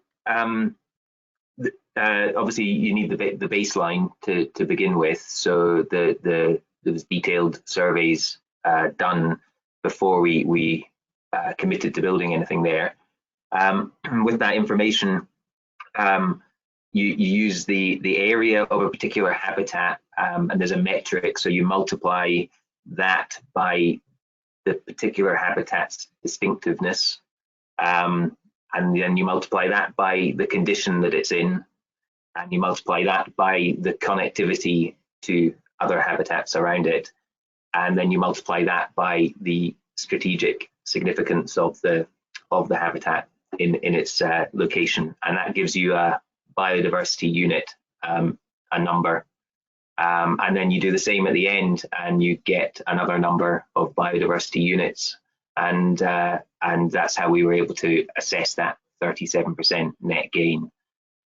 obviously you need the baseline to begin with. So there was detailed surveys done before we committed to building anything there. With that information, you use the area of a particular habitat, and there's a metric. So you multiply that by the particular habitat's distinctiveness, and then you multiply that by the condition that it's in, and you multiply that by the connectivity to other habitats around it, and then you multiply that by the strategic significance of the habitat in its location, and that gives you a biodiversity unit, a number, and then you do the same at the end, and you get another number of biodiversity units, and that's how we were able to assess that 37% net gain.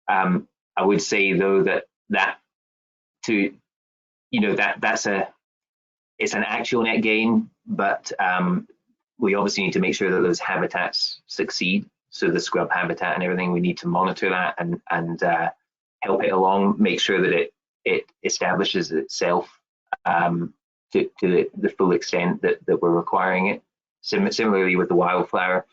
I would say though that it's an actual net gain, but we obviously need to make sure that those habitats succeed. So the scrub habitat and everything, we need to monitor that and help it along, make sure that it establishes itself to the full extent that we're requiring it. Similarly with the wildflower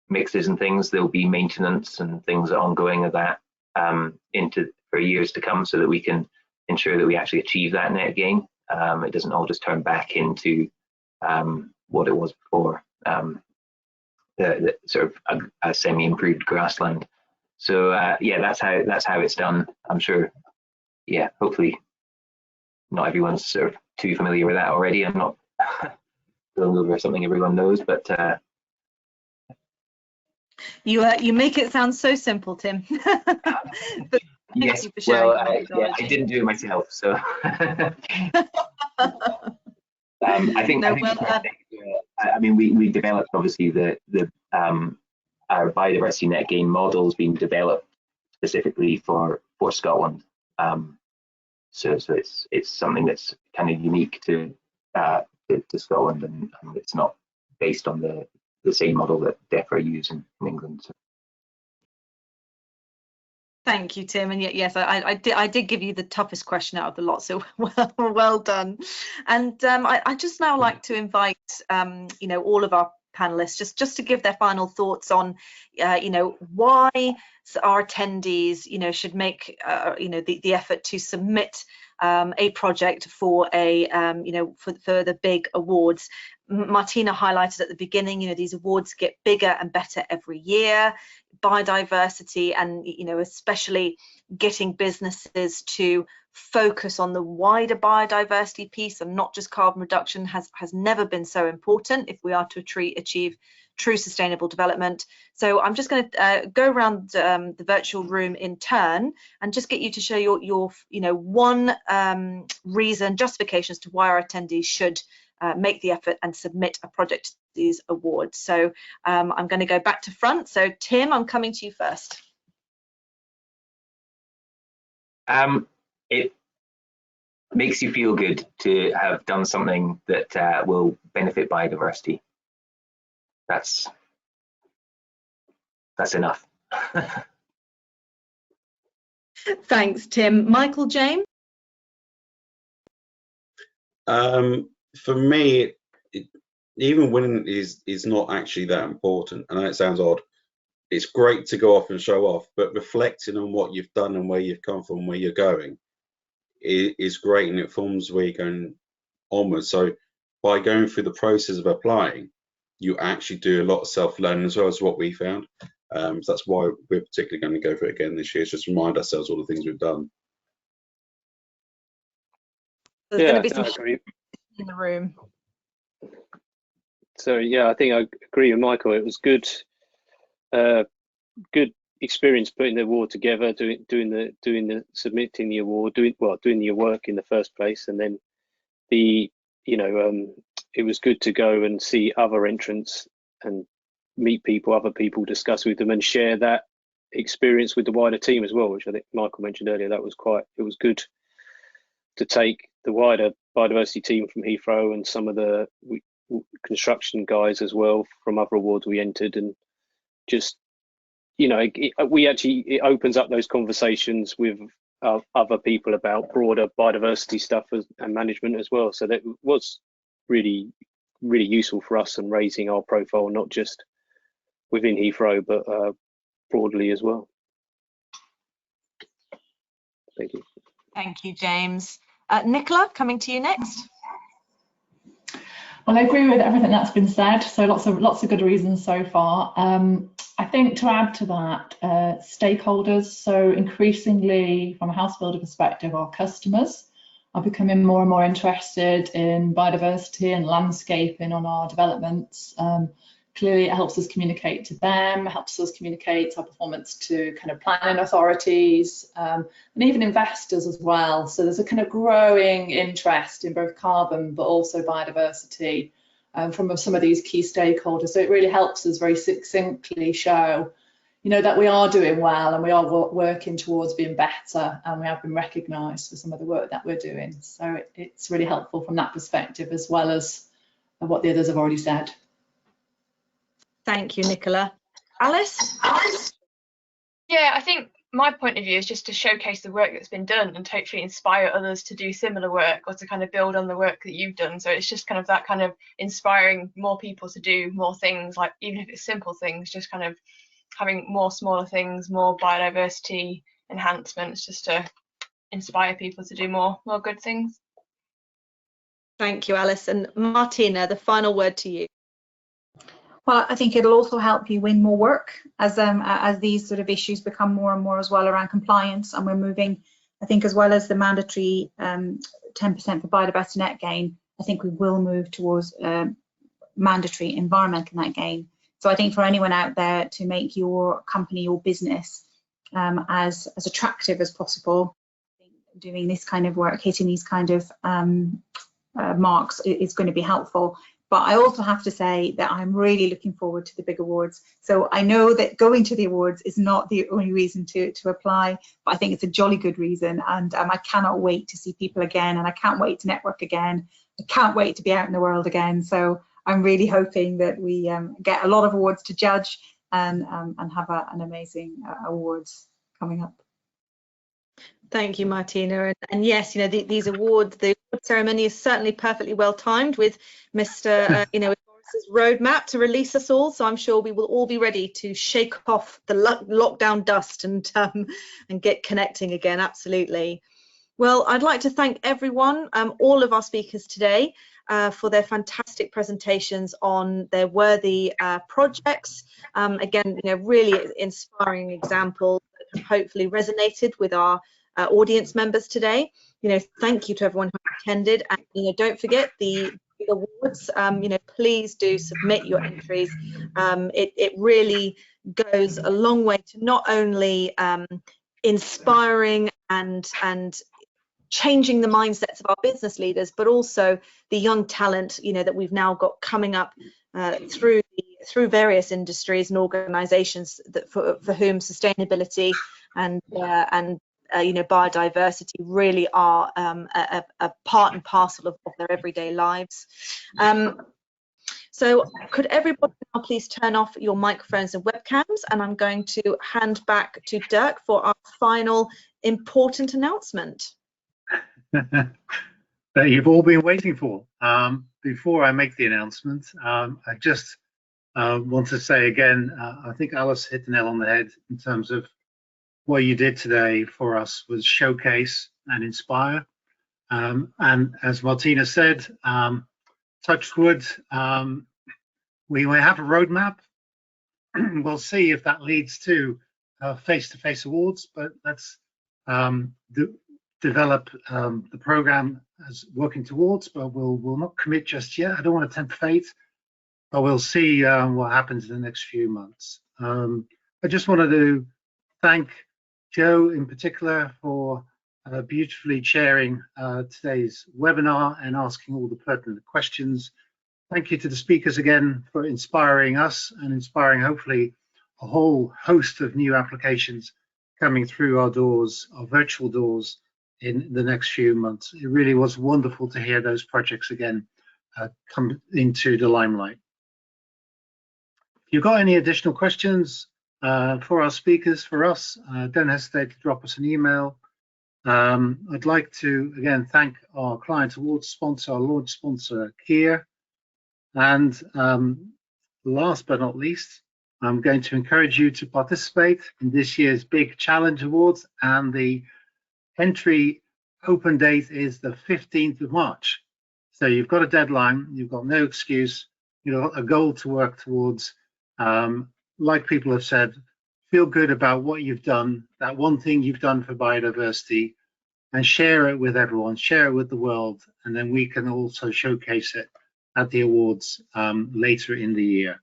mixes and things, there'll be maintenance and things ongoing of that for years to come, so that we can ensure that we actually achieve that net gain. It doesn't all just turn back into what it was before, the sort of a semi-improved grassland. So yeah, that's how it's done. I'm sure, yeah, hopefully not everyone's sort of too familiar with that already. I'm not going over something everyone knows, but you make it sound so simple, Tim. But yes, well, I didn't do it myself, so I think I mean we developed obviously our biodiversity net gain models being developed specifically for Scotland. So it's something that's kind of unique to Scotland, and it's not based on the same model that DEFRA use in England. So. Thank you, Tim. And yes, I did give you the toughest question out of the lot, so well done. And I just now like to invite all of our panelists just to give their final thoughts on why our attendees should make the effort to submit a project for for the big awards. Martina highlighted at the beginning, these awards get bigger and better every year. Biodiversity and especially getting businesses to focus on the wider biodiversity piece and not just carbon reduction has never been so important if we are to achieve true sustainable development. So I'm just going to go around the virtual room in turn and just get you to share your one reason, justification as to why our attendees should make the effort and submit a project to these awards. So I'm going to go back to front. So Tim, I'm coming to you first. It makes you feel good to have done something that will benefit biodiversity. That's enough. Thanks, Tim. Michael, James? For me, even winning is not actually that important. I know it sounds odd. It's great to go off and show off, but reflecting on what you've done and where you've come from, where you're going, is great, and it forms where you're going onwards. So by going through the process of applying, you actually do a lot of self-learning as well, as what we found. So that's why we're particularly going to go for it again this year, just remind ourselves all the things we've done. There's going to be some I agree. in the room. So yeah, I think I agree with Michael. It was good experience putting the award together, doing submitting the award, doing your work in the first place, and then it was good to go and see other entrants and meet other people, discuss with them, and share that experience with the wider team as well, which I think Michael mentioned earlier. It was good to take the wider biodiversity team from Heathrow and some of the construction guys as well from other awards we entered, and just you know, it opens up those conversations with other people about broader biodiversity stuff and management as well. So that was really useful for us and raising our profile, not just within Heathrow, but broadly as well. Thank you. Thank you, James. Nicola, coming to you next. Well, I agree with everything that's been said. So lots of good reasons so far. I think to add to that, stakeholders. So increasingly, from a house builder perspective, our customers are becoming more and more interested in biodiversity and landscaping on our developments. Clearly, it helps us communicate to them, helps us communicate our performance to kind of planning authorities and even investors as well. So there's a kind of growing interest in both carbon, but also biodiversity from some of these key stakeholders. So it really helps us very succinctly show, you know, that we are doing well and we are working towards being better, and we have been recognised for some of the work that we're doing. So it's really helpful from that perspective, as well as what the others have already said. Thank you, Nicola. Alice? Yeah, I think my point of view is just to showcase the work that's been done and hopefully inspire others to do similar work or to kind of build on the work that you've done. So it's just kind of that kind of inspiring more people to do more things, like even if it's simple things, just kind of having more smaller things, more biodiversity enhancements, just to inspire people to do more good things. Thank you, Alice. And Martina, the final word to you. Well, I think it'll also help you win more work as these sort of issues become more and more as well around compliance, and we're moving, I think, as well as the mandatory 10% for biodiversity net gain, I think we will move towards mandatory environmental net gain. So I think for anyone out there to make your company or business as attractive as possible, I think doing this kind of work, hitting these kind of marks is going to be helpful. But I also have to say that I'm really looking forward to the big awards. So I know that going to the awards is not the only reason to apply, but I think it's a jolly good reason. And I cannot wait to see people again, and I can't wait to network again. I can't wait to be out in the world again. So I'm really hoping that we get a lot of awards to judge and have an amazing awards coming up. Thank you, Martina. And yes, you know, these awards, the award ceremony is certainly perfectly well timed with Mr. You know, Boris's roadmap to release us all. So I'm sure we will all be ready to shake off the lockdown dust and get connecting again. Absolutely. Well, I'd like to thank everyone, all of our speakers today, for their fantastic presentations on their worthy projects. Again, you know, really inspiring examples that have hopefully resonated with our audience members today. You know, thank you to everyone who attended, and you know, don't forget the awards. You know, please do submit your entries. It really goes a long way to not only inspiring and changing the mindsets of our business leaders, but also the young talent, you know, that we've now got coming up through various industries and organisations that for whom sustainability and you know, biodiversity really are a part and parcel of their everyday lives. So could everybody now please turn off your microphones and webcams, and I'm going to hand back to Dirk for our final important announcement. That you've all been waiting for. Before I make the announcement, I just want to say again, I think Alice hit the nail on the head in terms of what you did today for us was showcase and inspire. And as Martina said, touch wood, we will have a roadmap. We'll see if that leads to face-to-face awards, but let's develop the program as working towards, but we'll not commit just yet. I don't want to tempt fate, but we'll see what happens in the next few months. I just wanted to thank Joe in particular for beautifully chairing today's webinar and asking all the pertinent questions. Thank you to the speakers again for inspiring us and inspiring hopefully a whole host of new applications coming through our doors, our virtual doors, in the next few months. It really was wonderful to hear those projects again come into the limelight. If you've got any additional questions, For our speakers, for us, don't hesitate to drop us an email. I'd like to again thank our client award sponsor, our launch sponsor, Kia. And last but not least, I'm going to encourage you to participate in this year's Big Challenge Awards, and the entry open date is the 15th of March. So you've got a deadline, you've got no excuse, you've got a goal to work towards. Like people have said, feel good about what you've done, that one thing you've done for biodiversity, and share it with everyone, share it with the world, and then we can also showcase it at the awards later in the year.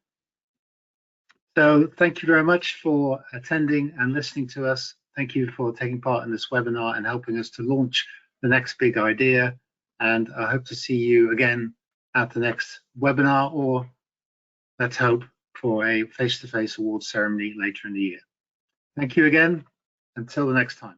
So thank you very much for attending and listening to us. Thank you for taking part in this webinar and helping us to launch the next big idea. And I hope to see you again at the next webinar, or let's hope for a face-to-face awards ceremony later in the year. Thank you again. Until the next time.